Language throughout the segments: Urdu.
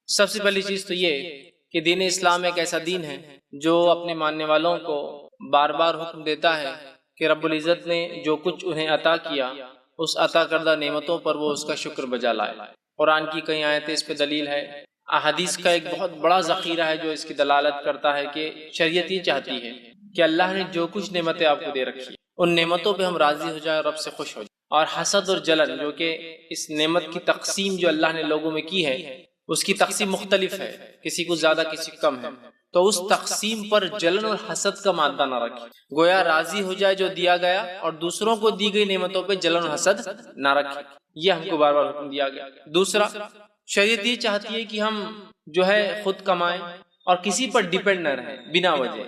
سب سے پہلی چیز تو یہ کہ دین اسلام ایک ایسا دین ہے جو اپنے ماننے والوں کو بار بار حکم دیتا ہے کہ رب العزت نے جو کچھ انہیں عطا کیا اس عطا کردہ نعمتوں پر وہ اس کا شکر بجا لائے۔ قرآن کی کئی آیتیں اس پہ دلیل ہے، احادیث کا ایک بہت بڑا ذخیرہ ہے جو اس کی دلالت کرتا ہے کہ شریعت یہ چاہتی ہے کہ اللہ نے جو کچھ نعمتیں آپ کو دے رکھی ان نعمتوں پہ ہم راضی ہو جائیں اور رب سے خوش ہو جائیں۔ اور حسد اور جلن جو کہ اس نعمت کی تقسیم جو اللہ نے لوگوں میں کی ہے اس کی تقسیم مختلف ہے، کسی کو زیادہ کسی کو کم ہے، تو اس تقسیم پر جلن اور حسد کا مادہ نہ رکھے، گویا راضی ہو جائے جو دیا گیا اور دوسروں کو دی گئی نعمتوں پہ جلن اور حسد نہ رکھے، یہ ہم کو بار بار حکم دیا گیا۔ دوسرا، شریعت یہ چاہتی ہے کہ ہم جو ہے خود کمائیں اور کسی پر ڈیپینڈ نہ رہیں بنا وجہ،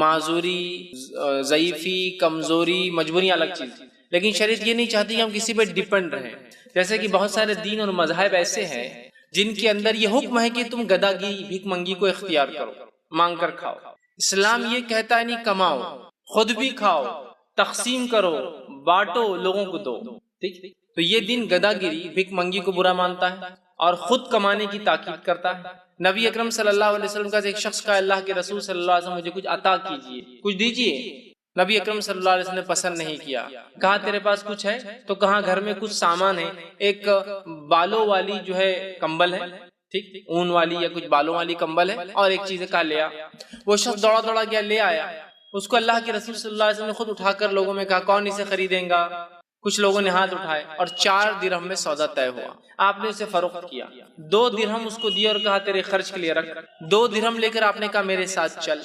معذوری، ضعیفی، کمزوری، مجبوریاں الگ چیز، لیکن شریعت یہ نہیں چاہتی کہ ہم کسی پر ڈیپینڈ رہیں۔ جیسے کہ بہت سارے دین اور مذاہب ایسے ہیں جن کے اندر یہ حکم ہے کہ تم گدا گیری، بھیک منگی کو اختیار کرو، مانگ کر کھاؤ۔ اسلام یہ کہتا ہے نہیں، کماؤ، خود بھی کھاؤ، تقسیم کرو، بانٹو، لوگوں کو دو، ٹھیک؟ تو یہ دین گدا گیری، بھیک منگی کو برا مانتا ہے اور خود کمانے کی تاکید کرتا ہے۔ نبی اکرم صلی اللہ علیہ وسلم کا ایک شخص کا اللہ کے رسول صلی اللہ علیہ وسلم مجھے کچھ عطا کیجیے، کچھ دیجیے۔ نبی اکرم صلی اللہ علیہ وسلم نے پسند نہیں کیا، کہا تیرے پاس کچھ ہے؟ تو کہا گھر میں کچھ سامان ہے، ایک بالوں والی جو ہے کمبل ہے، ٹھیک، اون والی یا کچھ بالوں والی کمبل ہے، اور ایک چیز کا لیا۔ وہ شخص دوڑا دوڑا گیا، لے آیا، اس کو اللہ کے رسول صلی اللہ علیہ وسلم نے خود اٹھا کر لوگوں میں کہا کون اسے خریدیں گا؟ کچھ لوگوں نے ہاتھ اٹھائے اور 4 درہم میں سودا طے ہوا۔ آپ نے اسے فروخت کیا، 2 درہم اس کو دیے اور کہا تیرے خرچ کے لیے رکھ۔ 2 درہم لے کر آپ نے کہا میرے ساتھ چل۔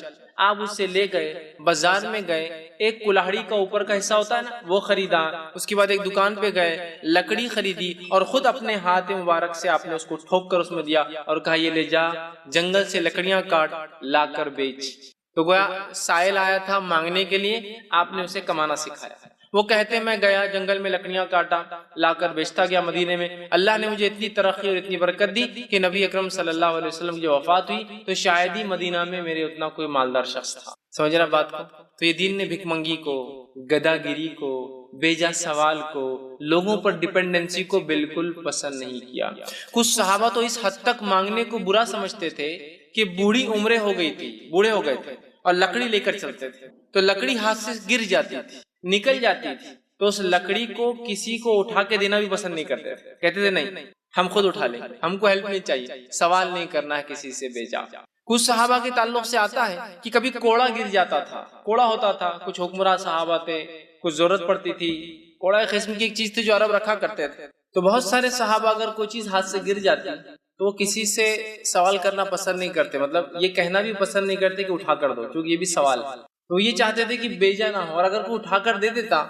آپ اس سے لے گئے، بازار میں گئے، ایک کلاہڑی کا اوپر کا حصہ ہوتا ہے نا وہ خریدا، اس کے بعد ایک دکان پہ گئے، لکڑی خریدی اور خود اپنے ہاتھ مبارک سے آپ نے اس کو ٹھوک کر اس میں دیا اور کہا یہ لے جا، جنگل سے لکڑیاں کاٹ لا کر بیچ۔ تو گویا سائل آیا تھا مانگنے کے لیے، آپ نے اسے کمانا سکھایا۔ وہ کہتے میں گیا جنگل میں لکڑیاں کاٹا، لا کر بیچتا گیا مدینے میں۔ اللہ نے مجھے اتنی ترقی اور اتنی برکت دی کہ نبی اکرم صلی اللہ علیہ وسلم کی وفات ہوئی تو شاید ہی مدینہ میں میرے اتنا کوئی مالدار شخص تھا۔ سمجھ رہا بات کو؟ تو یہ دین نے بھک منگی کو، گدا گیری کو، بیجا سوال کو، لوگوں پر ڈیپینڈنسی کو بالکل پسند نہیں کیا۔ کچھ صحابہ تو اس حد تک مانگنے کو برا سمجھتے تھے کہ بوڑھی عمریں ہو گئی تھی، بوڑھے ہو گئے تھے اور لکڑی لے کر چلتے تھے تو لکڑی ہاتھ سے گر جاتی تھی، نکل جاتی تھی، تو اس لکڑی کو کسی کو اٹھا کے دینا بھی پسند نہیں کرتے تھے، کہتے تھے نہیں ہم خود اٹھا لیں، ہم کو ہیلپ نہیں چاہیے، سوال نہیں کرنا ہے کسی سے بیجا۔ کچھ صحابہ کے تعلق سے آتا ہے کہ کبھی کوڑا گر جاتا تھا، کوڑا ہوتا تھا، کچھ حکمراں صحابہ تھے، کچھ ضرورت پڑتی تھی، کوڑا ایک قسم کی ایک چیز تھی جو عرب رکھا کرتے تھے، تو بہت سارے صحابہ اگر کوئی چیز ہاتھ سے گر جاتی تو وہ کسی سے سوال کرنا پسند نہیں کرتے، مطلب یہ کہنا بھی پسند نہیں کرتے کہ اٹھا کر دو، کیونکہ یہ بھی سوال ہے، تو یہ چاہتے تھے کہ بیجا نہ ہو، اور اگر کوئی اٹھا کر دے دیتا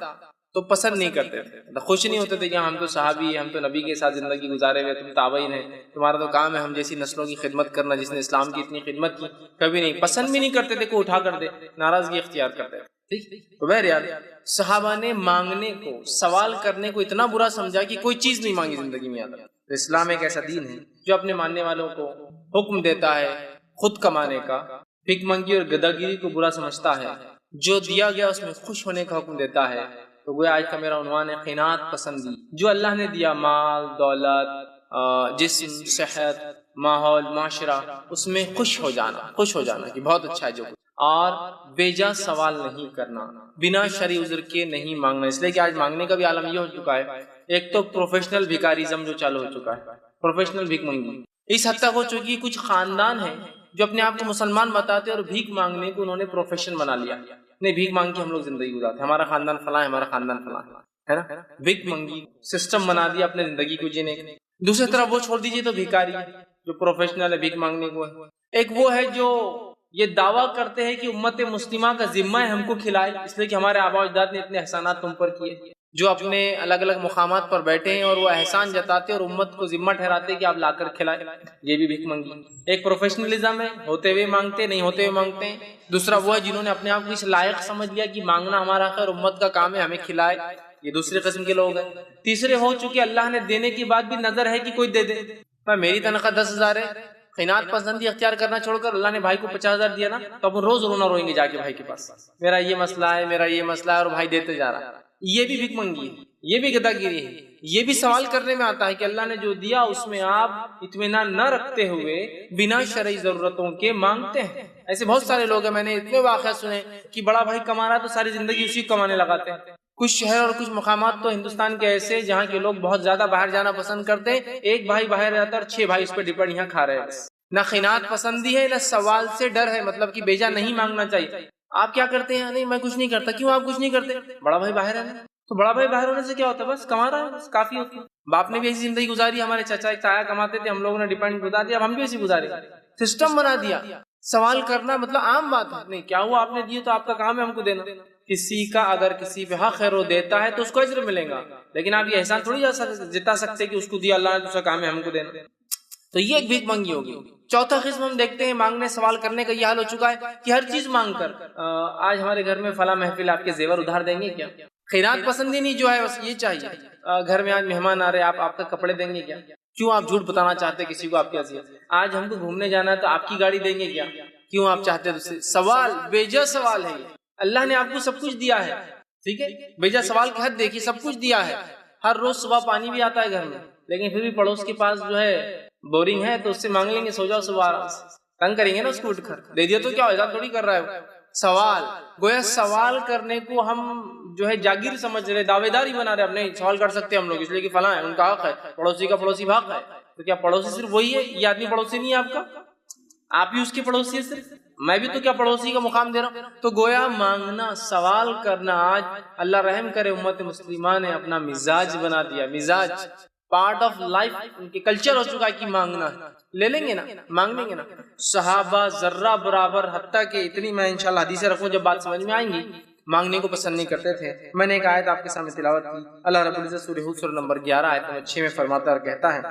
تو پسند نہیں کرتے تھے، خوش نہیں ہوتے تھے کہ ہم تو صحابی ہیں، ہم تو نبی کے ساتھ زندگی گزارے ہوئے، تم تابعین ہیں، تمہارا تو کام ہے ہم جیسی نسلوں کی خدمت کرنا جس نے اسلام کی اتنی خدمت کی، کبھی نہیں، پسند بھی نہیں کرتے تھے کہ اٹھا کر دے، ناراضگی اختیار کرتے تھے۔ ٹھیک، تو بہرحال صحابہ نے مانگنے کو، سوال کرنے کو اتنا برا سمجھا کہ کوئی چیز نہیں مانگی زندگی میں۔ تو اسلام ایک ایسا دین ہے جو اپنے ماننے والوں کو حکم دیتا ہے خود کمانے کا، بھک منگی اور گداگیری کو برا سمجھتا ہے، جو دیا گیا اس میں خوش ہونے کا حکم دیتا ہے۔ تو گویا آج کا میرا عنوان ہے قناعت پسندی، جو اللہ نے دیا، مال، دولت، جسم، صحت، ماحول، معاشرہ، اس میں خوش ہو جانا، خوش ہو جانا کہ بہت اچھا ہے جو کچھ، اور بیجا سوال نہیں کرنا، بنا شرعی عذر کے نہیں مانگنا، اس لیے کہ آج مانگنے کا بھی عالم یہ ہو چکا ہے، ایک تو پروفیشنل بھکاریزم جو چالو ہو چکا ہے، پروفیشنل بھیک منگی اس حد تک ہو چکی، کچھ خاندان ہیں جو اپنے آپ کو مسلمان بتاتے اور بھیک مانگنے کو انہوں نے پروفیشن بنا لیا، نہیں بھیک مانگ کے ہم لوگ زندگی گزارتے، ہمارا خاندان فلاں ہے، ہمارا خاندان فلاں ہے نا، بھیک منگی سسٹم بنا دیا اپنے زندگی کو جینے کے۔ دوسری طرف وہ چھوڑ دیجیے تو بھیکاری جو پروفیشنل ہے بھیک مانگنے کو ہے، ایک وہ ہے جو یہ دعویٰ کرتے ہیں کہ امت مسلمہ کا ذمہ ہے ہم کو کھلائے، اس لیے کہ ہمارے آباء و اجداد نے اتنے احسانات تم پر کیے، جو اپنے الگ الگ مقامات پر بیٹھے ہیں اور وہ احسان جتاتے اور امت کو ذمہ ٹھہراتے کہ آپ لا کر کھلائے، یہ بھی بھیک منگی۔ ایک پروفیشنلزم ہے، ہوتے ہوئے مانگتے، نہیں ہوتے ہوئے مانگتے ہیں۔ دوسرا وہ ہے جنہوں نے اپنے آپ کو اس لائق سمجھ لیا کہ مانگنا ہمارا خیر، امت کا کام ہے ہمیں کھلائے، یہ دوسرے قسم کے لوگ ہیں۔ تیسرے ہو چکے اللہ نے دینے کے بعد بھی نظر ہے کہ کوئی دے دے، میری تنخواہ 10,000 ہے، قناعت پسندی اختیار کرنا چھوڑ کر اللہ نے بھائی کو 50,000 دیا نا تو اب روز رونا روئیں گے جا کے بھائی کے پاس، میرا یہ مسئلہ ہے، میرا یہ مسئلہ ہے، اور بھائی دیتے جا رہا ہے، یہ بھی بھیک منگی ہے، یہ بھی گدا گیری ہے۔ یہ بھی سوال کرنے میں آتا ہے کہ اللہ نے جو دیا اس میں آپ اطمینان نہ رکھتے ہوئے بنا شرعی ضرورتوں کے مانگتے ہیں. ایسے بہت سارے لوگ ہیں، میں نے اتنے واقعات سنے کہ بڑا بھائی کما رہا تو ساری زندگی اسی کو کمانے لگاتے ہیں. کچھ شہر اور کچھ مقامات تو ہندوستان کے ایسے جہاں کے لوگ بہت زیادہ باہر جانا پسند کرتے ہیں، ایک بھائی باہر رہتا ہے اور 6 بھائی اس پہ ڈپینڈ یہاں کھا رہے ہیں. نہ خینات پسندی ہے نہ سوال سے ڈر ہے، مطلب کہ بیجا نہیں مانگنا چاہیے. آپ کیا کرتے ہیں؟ نہیں میں کچھ نہیں کرتا. کیوں آپ کچھ نہیں کرتے؟ بڑا بھائی باہر ہے نا. تو بڑا بھائی باہر ہونے سے کیا ہوتا ہے؟ بس کما رہا ہے، بس کافی ہوتی ہے. باپ نے بھی ایسی زندگی گزاری، ہمارے چچا ایک تایا کماتے تھے، ہم لوگوں نے ڈیپینڈ گزار دیا، اب ہم بھی ایسی گزارے. سسٹم بنا دیا. سوال کرنا مطلب عام بات ہے. نہیں کیا ہوا آپ نے دیے تو آپ کا کام ہے ہم کو دینا. کسی کا اگر کسی پہ حق ہے وہ دیتا ہے تو اس کو اجر ملے گا، لیکن آپ یہ احسان تھوڑی جتا سکتے کہ اس کو دیا اللہ نے، دوسرا کام ہے ہم کو دینا. تو یہ ایک بھیک مانگی ہوگی. چوتھا قسم ہم دیکھتے ہیں مانگنے سوال کرنے کا یہ حال ہو چکا ہے کہ ہر چیز مانگ کر آج ہمارے گھر میں فلاں محفل آپ کے زیور ادھار دیں گے کیا؟ خیرات پسندی نہیں جو ہے بس یہ چاہیے. گھر میں آج مہمان آ رہے آپ کا کپڑے دیں گے کیا؟ کیوں آپ جھوٹ بتانا چاہتے کسی کو آپ کی اذیت؟ آج ہم کو گھومنے جانا ہے تو آپ کی گاڑی دیں گے کیا؟ کیوں آپ چاہتے ہیں؟ سوال بیجا سوال ہے. اللہ نے آپ کو سب کچھ دیا ہے، ٹھیک ہے، بیجا سوال کی حد دیکھیے، سب کچھ دیا ہے. ہر روز صبح پانی بھی آتا ہے گھر میں، لیکن پھر بھی پڑوس کے پاس جو ہے بورنگ ہے تو اس سے مانگ لیں گے سو جاؤ صبح آرام سے. تنگ کریں گے نا اس کو اٹھ کر، دے دیا تو کیا ہوگا، تھوڑی کر رہا ہے. سوال گویا سوال کرنے کو ہم جو ہے جاگیر سمجھ رہے، دعوے داری بنا رہے. اب نہیں سوال کر سکتے ہم لوگ اس لیے کہ فلاں ہے، ان کا حق ہے، پڑوسی کا پڑوسی کا حق ہے. تو کیا پڑوسی صرف وہی ہے؟ یہ آدمی پڑوسی نہیں ہے آپ کا؟ آپ ہی اس کے پڑوسی ہے صرف؟ میں بھی تو کیا پڑوسی کا مقام دے رہا ہوں؟ تو گویا مانگنا سوال کرنا آج اللہ رحم کرے امت مسلمہ نے اپنا مزاج بنا دیا. مزاج پارٹ آف لائف ان کے کلچر ہو چکا ہے کہ مانگنا ہے. لے لیں گے نا، مانگ لیں گے نا. صحابہ ذرہ برابر، حتیٰ کہ اتنی میں انشاءاللہ حدیثیں رکھوں جب بات سمجھ میں آئیں گی، مانگنے کو پسند نہیں کرتے تھے. میں نے ایک آیت آپ کے سامنے تلاوت کی. اللہ رب العزت سورہ ہود سورہ نمبر 11 آیت نمبر 6 میں فرماتا اور کہتا ہے،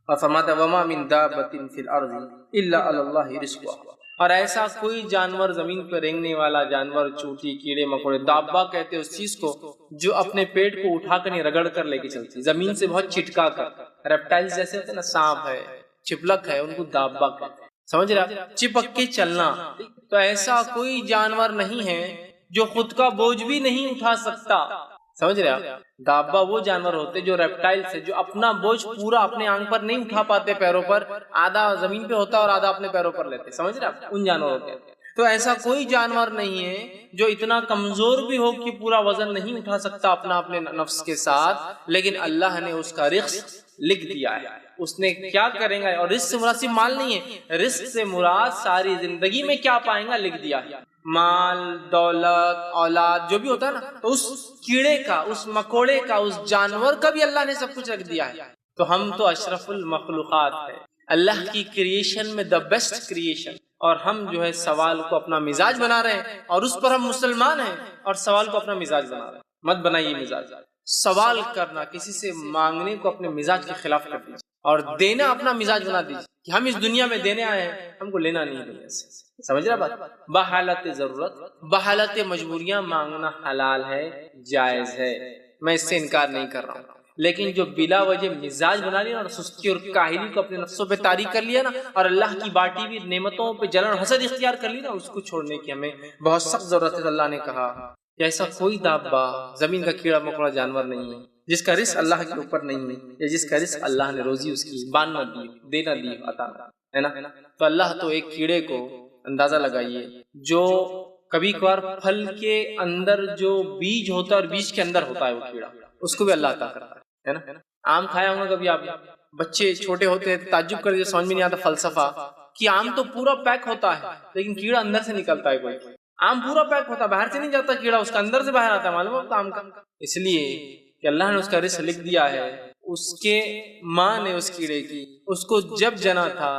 اور فرماتا وما من دابۃ فی الارض الا علی اللہ رزقها. اور ایسا کوئی جانور زمین پہ رینگنے والا جانور، چوٹی، کیڑے مکوڑے، دابا کہتے ہیں اس چیز کو جو اپنے پیٹ کو اٹھا کر نہیں رگڑ کر لے کے چلتی، زمین سے بہت چٹکا کر. ریپٹائل جیسے ہوتے ہیں نا، سانپ ہے، چپلک ہے، ان کو دابا کہتے ہیں. سمجھ رہے آپ؟ چپک کے چلنا. تو ایسا کوئی جانور نہیں ہے جو خود کا بوجھ بھی نہیں اٹھا سکتا. سمجھ رہے آپ؟ دابا وہ جانور ہوتے جو ریپٹائل سے جو اپنا بوجھ پورا اپنے آنکھ پر نہیں اٹھا پاتے، پیروں پر، آدھا زمین پہ ہوتا اور آدھا اپنے پیروں پر لیتے. سمجھ رہے آپ؟ ان جانوروں کے. تو ایسا کوئی جانور نہیں ہے جو اتنا کمزور بھی ہو کہ پورا وزن نہیں اٹھا سکتا اپنا اپنے نفس کے ساتھ، لیکن اللہ نے اس کا رزق لکھ دیا ہے. اس نے کیا کریں گا، اور رزق سے مراد صرف مال نہیں ہے، رزق سے مراد ساری زندگی میں کیا پائیں گا لکھ دیا ہے. مال، دولت، اولاد جو بھی ہوتا ہے نا، تو اس کیڑے کا، اس مکوڑے کا، اس جانور کا بھی اللہ نے سب کچھ رکھ دیا ہے. تو ہم تو اشرف المخلوقات ہے، اللہ کی کریشن میں دا بیسٹ کریشن، اور ہم جو ہے سوال کو اپنا مزاج بنا رہے ہیں، اور اس پر ہم مسلمان ہیں اور سوال کو اپنا مزاج بنا رہے ہیں. مت بنائیے مزاج. سوال کرنا، کسی سے مانگنے کو اپنے مزاج کے خلاف کر دیجیے، اور دینا اپنا مزاج بنا دیجیے کہ ہم اس دنیا میں دینے آئے ہیں، ہم کو لینا نہیں ہے دنیا سے. سمجھ رہا بات؟ بحالت ضرورت، بحالت مجبوریاں مانگنا حلال ہے، جائز ہے، میں اس سے انکار نہیں کر رہا ہوں. لیکن جو بلا وجہ مزاج بنا لیا نا، سستی اور کاہلی کو اپنے نفسوں پہ طاری کر لیا نا، اور اللہ کی باٹی بھی نعمتوں پہ جلن اور حسد اختیار کر لی نا، اس کو چھوڑنے کی ہمیں بہت سخت ضرورت ہے. اللہ نے کہا کہ ایسا کوئی دابا، زمین کا کیڑا مکوڑا جانور نہیں ہے جس کا رزق اللہ کے اوپر نہیں ہے، یا جس کا رزق اللہ نے روزی اس کی بان نہ دی، دینا دی، عطا ہے نا. تو اللہ تو ایک کیڑے کو اندازہ لگائیے جو کبھی کبھار پھل کے اندر جو بیج ہوتا ہے اور بیج کے اندر ہوتا ہے وہ کیڑا، اس کو بھی اللہ عطا کرتا ہے نا. آم کھایا ہوں گا کبھی آپ؟ بچے چھوٹے ہوتے ہیں تعجب کر کے سمجھ میں نہیں آتا فلسفہ کہ آم تو پورا پیک ہوتا ہے لیکن کیڑا اندر سے نکلتا ہے. کوئی آم پورا پیک ہوتا ہے، باہر سے نہیں جاتا کیڑا، اس کا اندر سے باہر آتا ہے. معلوم ہوتا آم کا، اس لیے کہ اللہ نے اس کا رزق لکھ دیا ہے. اس کے ماں نے اس کیڑے کی اس کو جب جنا تھا،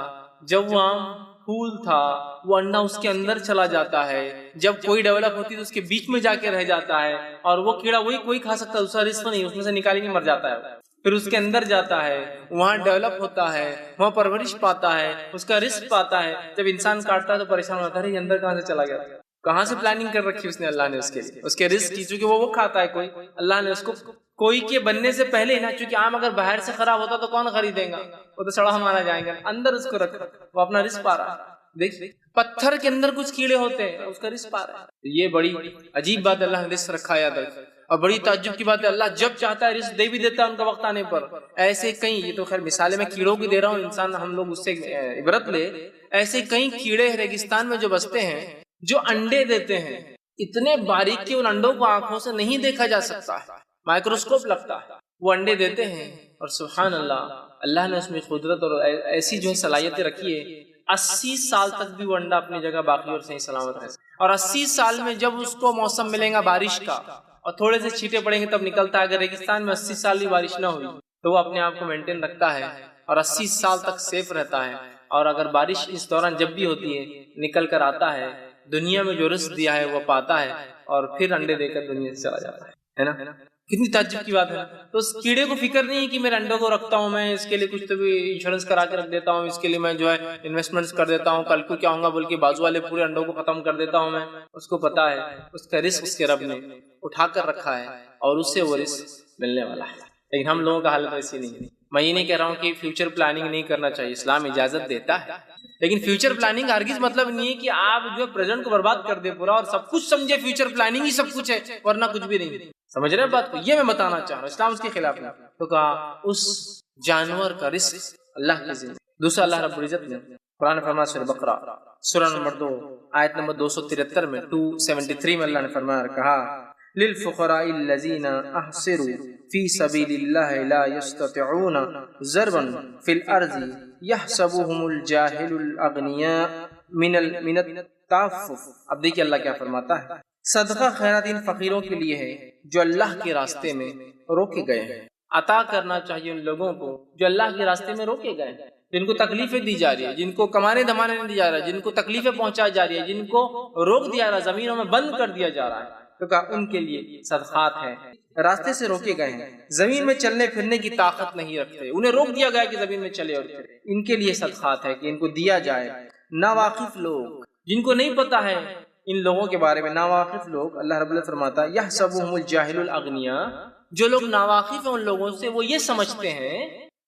جب وہ آم پھول تھا، وہ انڈا اس کے اندر چلا جاتا ہے، جب کوئی ڈیولپ ہوتی تو اس کے بیچ میں جا کے رہ جاتا ہے، اور وہ کیڑا وہی کوئی کھا سکتا ہے، دوسرا رزق نہیں، اس میں سے نکالی نہیں مر جاتا ہے. پھر اس کے اندر جاتا ہے، وہاں ڈیولپ ہوتا ہے، وہاں پرورش پاتا ہے، اس کا رزق پاتا ہے. جب انسان کاٹتا ہے تو پریشان ہوتا ہے، یہ اندر کہاں سے چلا گیا، کہاں سے پلاننگ کر رکھی اس نے اللہ نے اس کے لیے، اس کے رزق کی. چونکہ وہ کھاتا ہے کوئی، اللہ نے اس کو کوئی کے بننے سے پہلے نا، چونکہ آم اگر باہر سے خراب ہوتا تو کون خریدے گا، وہ تو سڑا مانا جائے گا. اندر اس کو رکھا، وہ اپنا رزق پا رہا ہے. دیکھ پتھر کے اندر کچھ کیڑے ہوتے ہیں، اس کا رزق پا رہا ہے. یہ بڑی عجیب بات، اللہ نے رزق رکھا ہے ادھر. اور بڑی تعجب کی بات ہے اللہ جب چاہتا ہے رزق دے بھی دیتا ہے ان کا وقت آنے پر. ایسے کئی، یہ تو خیر مثالیں میں کیڑوں کی دے رہا ہوں، انسان ہم لوگ اس سے عبرت لے. ایسے کئی کیڑے ریگستان میں جو بستے ہیں جو انڈے دیتے ہیں، اتنے باریک کہ ان انڈوں کو آنکھوں سے نہیں دیکھا جا سکتا ہے، مائکروسکوپ لگتا ہے. وہ انڈے دیتے ہیں اور سبحان اللہ، اللہ نے اس میں قدرت اور ایسی جو ہے صلاحیتیں رکھی ہے، 80 سال تک بھی وہ انڈا اپنی جگہ باقی اور صحیح سلامت رہے. اور 80 سال میں جب اس کو موسم ملے گا بارش کا اور تھوڑے سے چھینٹے پڑیں گے تب نکلتا ہے. اگر ریگستان میں 80 سال بھی بارش نہ ہوئی تو وہ اپنے آپ کو مینٹین رکھتا ہے اور 80 سال تک سیف رہتا ہے. اور اگر بارش اس دوران جب بھی ہوتی ہے نکل کر آتا ہے، دنیا میں جو رزق دیا ہے وہ پاتا ہے اور پھر انڈے دے کر دنیا سے چلا جاتا ہے نا. کتنی تعجب کی بات ہے. تو اس کیڑے کو فکر نہیں ہے کہ میرے انڈوں کو رکھتا ہوں میں، اس کے لیے کچھ تو بھی انشورنس کرا کے رکھ دیتا ہوں، اس کے لیے میں جو ہے انویسٹمنٹس کر دیتا ہوں، کل کو کیا ہوں گا بلکہ بازو والے پورے انڈوں کو ختم کر دیتا ہوں میں. اس کو پتا ہے اس کا رزق اس کے رب نے اٹھا کر رکھا ہے اور اس سے وہ رزق ملنے والا ہے. لیکن ہم لوگوں کا حالت ایسی نہیں ہے. میں یہ نہیں کہہ رہا ہوں کہ فیوچر پلاننگ نہیں کرنا چاہیے، اسلام اجازت دیتا ہے، لیکن فیوچر پلاننگ ہرگز مطلب نہیں ہے کہ آپ جو پریزنٹ کو برباد کر دے پورا اور سب کچھ سمجھے فیوچر پلاننگ ہی سب کچھ ہے ورنہ کچھ بھی نہیں. سمجھ رہے ہیں بات کو؟ یہ میں بتانا چاہ رہا ہوں، اسلام اس کے خلاف نہیں. تو کہا اس جانور کا رزق اللہ کے ذمہ. دوسرا اللہ رب العزت نے قرآن فرمایا سورہ بقرہ سورہ نمبر 2 آیت نمبر 273 میں 273 میں اللہ نے فرمایا کہا للفقراء الذين احصروا في سبيل الله لا يستطيعون ضربا في الارض يحسبهم الجاهل الاغنياء من التعفف. اب دیکھیے اللہ کیا فرماتا ہے، صدقہ خیرات ان فقیروں کے لیے ہے جو اللہ کے راستے میں روکے گئے ہیں. عطا کرنا چاہیے ان لوگوں کو جو اللہ کے راستے میں روکے گئے ہیں، جن کو تکلیفیں دی جا رہی ہے، جن کو کمانے دھمانے نہیں دی جا رہا ہے، جن کو تکلیفیں پہنچائی جا رہی ہے، جن کو روک دیا رہا ہے، زمینوں میں بند کر دیا جا رہا ہے. تو کہا ان کے لیے صدقات ہیں. راستے سے روکے گئے ہیں، زمین میں چلنے پھرنے کی طاقت نہیں رکھتے، انہیں روک دیا گیا کہ زمین میں چلے اور پھرے. ان کے لیے صدقات ہے کہ ان کو دیا جائے. ناواقف لوگ جن کو نہیں پتا ہے ان لوگوں کے بارے میں، ناواقف لوگ اللہ رب العزت فرماتا ہے یحسبهم الجاہل الاغنیاء، جو لوگ ناواقف ہیں ان لوگوں سے وہ یہ سمجھتے ہیں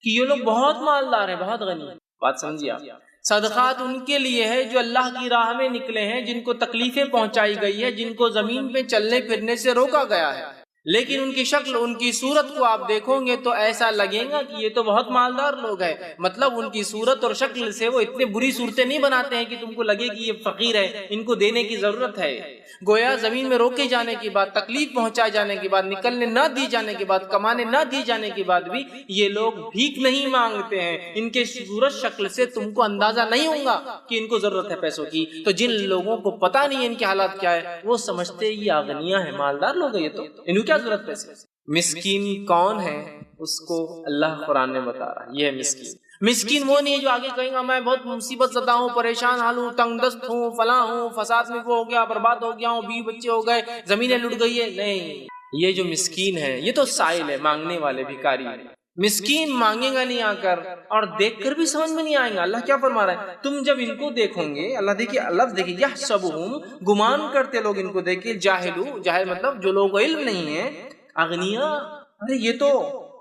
کہ یہ لوگ بہت مالدار ہیں، بہت غنی ہیں. بات سمجھیے آپ. صدقات ان کے لیے ہے جو اللہ کی راہ میں نکلے ہیں، جن کو تکلیفیں پہنچائی گئی ہے، جن کو زمین پہ چلنے پھرنے سے روکا گیا ہے، لیکن ان کی شکل ان کی صورت کو آپ دیکھو گے تو ایسا لگے گا کہ یہ تو بہت مالدار لوگ ہیں. مطلب ان کی صورت اور شکل سے وہ اتنے بری صورتیں نہیں بناتے ہیں کہ تم کو لگے کہ یہ فقیر ہے، ان کو دینے کی ضرورت ہے. گویا زمین میں روکے جانے کے بعد، تکلیف پہنچائے جانے کے بعد، نکلنے نہ دی جانے کے بعد، کمانے نہ دی جانے کے بعد بھی یہ لوگ بھیک نہیں مانگتے ہیں. ان کے صورت شکل سے تم کو اندازہ نہیں ہوگا کہ ان کو ضرورت ہے پیسوں کی. تو جن لوگوں کو پتہ نہیں ہے ان کے حالات کیا ہے، وہ سمجھتے یہ اغنیاء ہیں، مالدار لوگ ہیں، یہ تو ان کو کیا ضرورت پیسے. مسکین کون ہے اس کو اللہ قرآن نے بتا رہا ہے. یہ ہے مسکین. مسکین وہ نہیں ہے جو آگے کہیں گا میں بہت مصیبت زدہ ہوں، پریشان حال ہوں، تنگ دست ہوں، فلاں ہوں، فساد میں وہ ہو گیا، برباد ہو گیا ہوں، بیوی بچے ہو گئے، زمینیں لٹ گئی ہے. نہیں، یہ جو مسکین ہے یہ تو سائل ہے، مانگنے والے بھکاری ہے. مسکین مانگے گا نہیں آ کر اور دیکھ کر بھی سمجھ میں نہیں آئے گا. اللہ کیا فرما رہا ہے، تم جب ان کو دیکھو گے، اللہ دیکھیے لفظ دیکھیے یحسبہم، گمان کرتے لوگ ان کو دیکھیے، جاہل مطلب جو لوگ کو علم نہیں ہے، اغنیاء، ارے یہ تو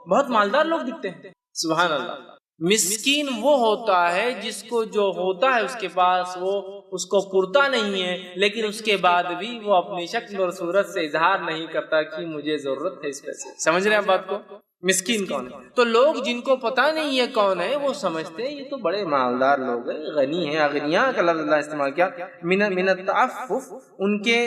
بہت مالدار لوگ دکھتے ہیں. سبحان اللہ. مسکین وہ ہوتا ہے جس کو جو ہوتا ہے اس کے پاس وہ اس کو پورتا نہیں ہے، لیکن اس کے بعد بھی وہ اپنی شکل اور صورت سے اظہار نہیں کرتا کہ مجھے ضرورت ہے اس پیسے. سمجھ رہے ہیں بات کو؟ مسکین کون ہے؟ تو لوگ جن کو پتہ نہیں ہے کون ہے وہ سمجھتے ہیں یہ تو بڑے مالدار لوگ ہیں، غنی ہیں. اغنیاء کا لفظ اللہ استعمال کیا، من التعفف، ان کے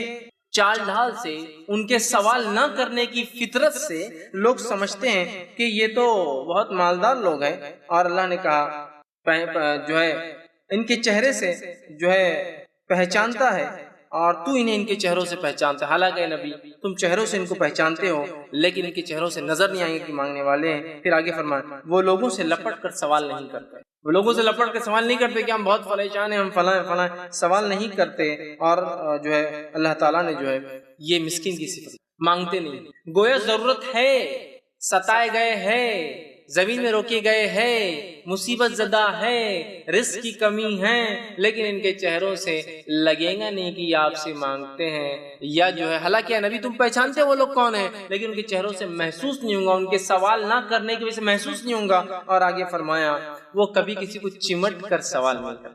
چال ڈھال سے، ان کے سوال نہ کرنے کی فطرت سے لوگ سمجھتے ہیں کہ یہ تو بہت مالدار لوگ ہیں. اور اللہ نے کہا جو ہے ان کے چہرے سے جو ہے پہچانتا ہے اور تو انہیں ان کے چہروں سے پہچانتا ہے. حالانکہ نبی تم چہروں سے ان کو پہچانتے ہو لیکن ان کے چہروں سے نظر نہیں آئیں گے کہ مانگنے والے ہیں. پھر آگے فرمایا وہ لوگوں سے لپٹ کر سوال نہیں کرتے. وہ لوگوں سے لپٹ کر سوال نہیں کرتے کہ ہم بہت پریشان ہیں، ہم فلاں سوال نہیں کرتے. اور جو ہے اللہ تعالیٰ نے جو ہے یہ مسکین کی صفت، مانگتے نہیں. گویا ضرورت ہے، ستائے گئے ہیں، زمین میں روکے گئے ہیں، مصیبت زدہ ہے، رزق کی کمی ہے، لیکن ان کے چہروں سے لگے گا نہیں کہ یہ آپ سے مانگتے ہیں یا جو ہے. حالانکہ نبی تم پہچانتے وہ لوگ کون ہیں، لیکن ان کے چہروں سے محسوس نہیں ہوگا، ان کے سوال نہ کرنے کی وجہ سے محسوس نہیں ہوگا. اور آگے فرمایا وہ کبھی کسی کو چمٹ کر سوال نہیں کرتے.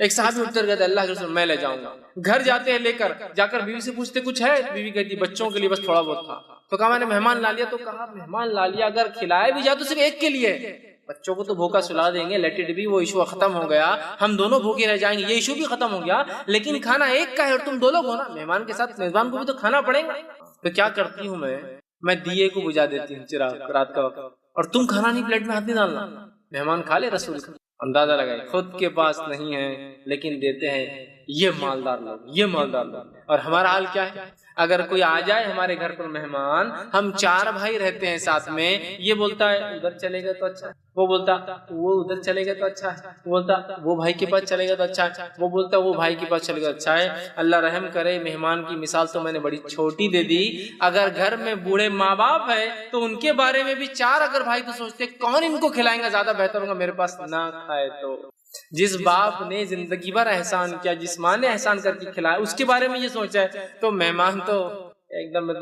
ایک صحابی اٹھ کر کہتے اللہ کے رسول میں لے جاؤں گا. گھر جاتے ہیں لے کر جا کر بیوی سے پوچھتے کچھ ہے؟ بیوی کہتی بچوں کے لیے بس تھوڑا بہت تھا. تو کہا میں نے مہمان لا لیا. تو کہا مہمان لا لیا اگر کھلایا بھی جائے تو صرف ایک کے لیے. بچوں کو تو بھوکا سلا دیں گے, لیٹ اٹ بی, وہ ایشو ختم ہو گیا, ہم دونوں بھوکے رہ جائیں گے, یہ ایشو بھی ختم ہو گیا. لیکن کھانا ایک کا ہے اور تم دو لوگ ہو نا, مہمان کے ساتھ میزبان کو بھی تو کھانا پڑے گا. تو کیا کرتی ہوں میں دیے کو بجھا دیتی ہوں چراغ رات کا وقت, اور تم کھانا نہیں پلیٹ میں ہاتھ نہیں ڈالنا, مہمان کھا لے رسول کا. اندازہ لگائے خود کے پاس نہیں ہے لیکن دیتے ہیں. یہ مالدار لوگ, یہ مالدار لوگ. اور ہمارا حال کیا ہے؟ اگر کوئی آ جائے ہمارے گھر پر مہمان, ہم 4 بھائی رہتے ہیں ساتھ میں, یہ بولتا ہے ادھر چلے گا تو اچھا ہے, وہ بولتا وہ ادھر چلے گا تو اچھا ہے, وہ بولتا وہ بھائی کے پاس چلے گا تو اچھا ہے, وہ بولتا وہ بھائی کے پاس چلے گا اچھا ہے. اللہ رحم کرے, مہمان کی مثال تو میں نے بڑی چھوٹی دے دی. اگر گھر میں بوڑھے ماں باپ ہے تو ان کے بارے میں بھی 4 اگر بھائی تو سوچتے کون ان کو کھلائیں گا زیادہ بہتر ہوگا, میرے پاس نہ کھائے تو. جس باپ نے زندگی بھر احسان کیا, جس ماں نے احسان کر کے کھلایا, اس کے بارے میں یہ سوچا ہے, تو مہمان تو ایک دم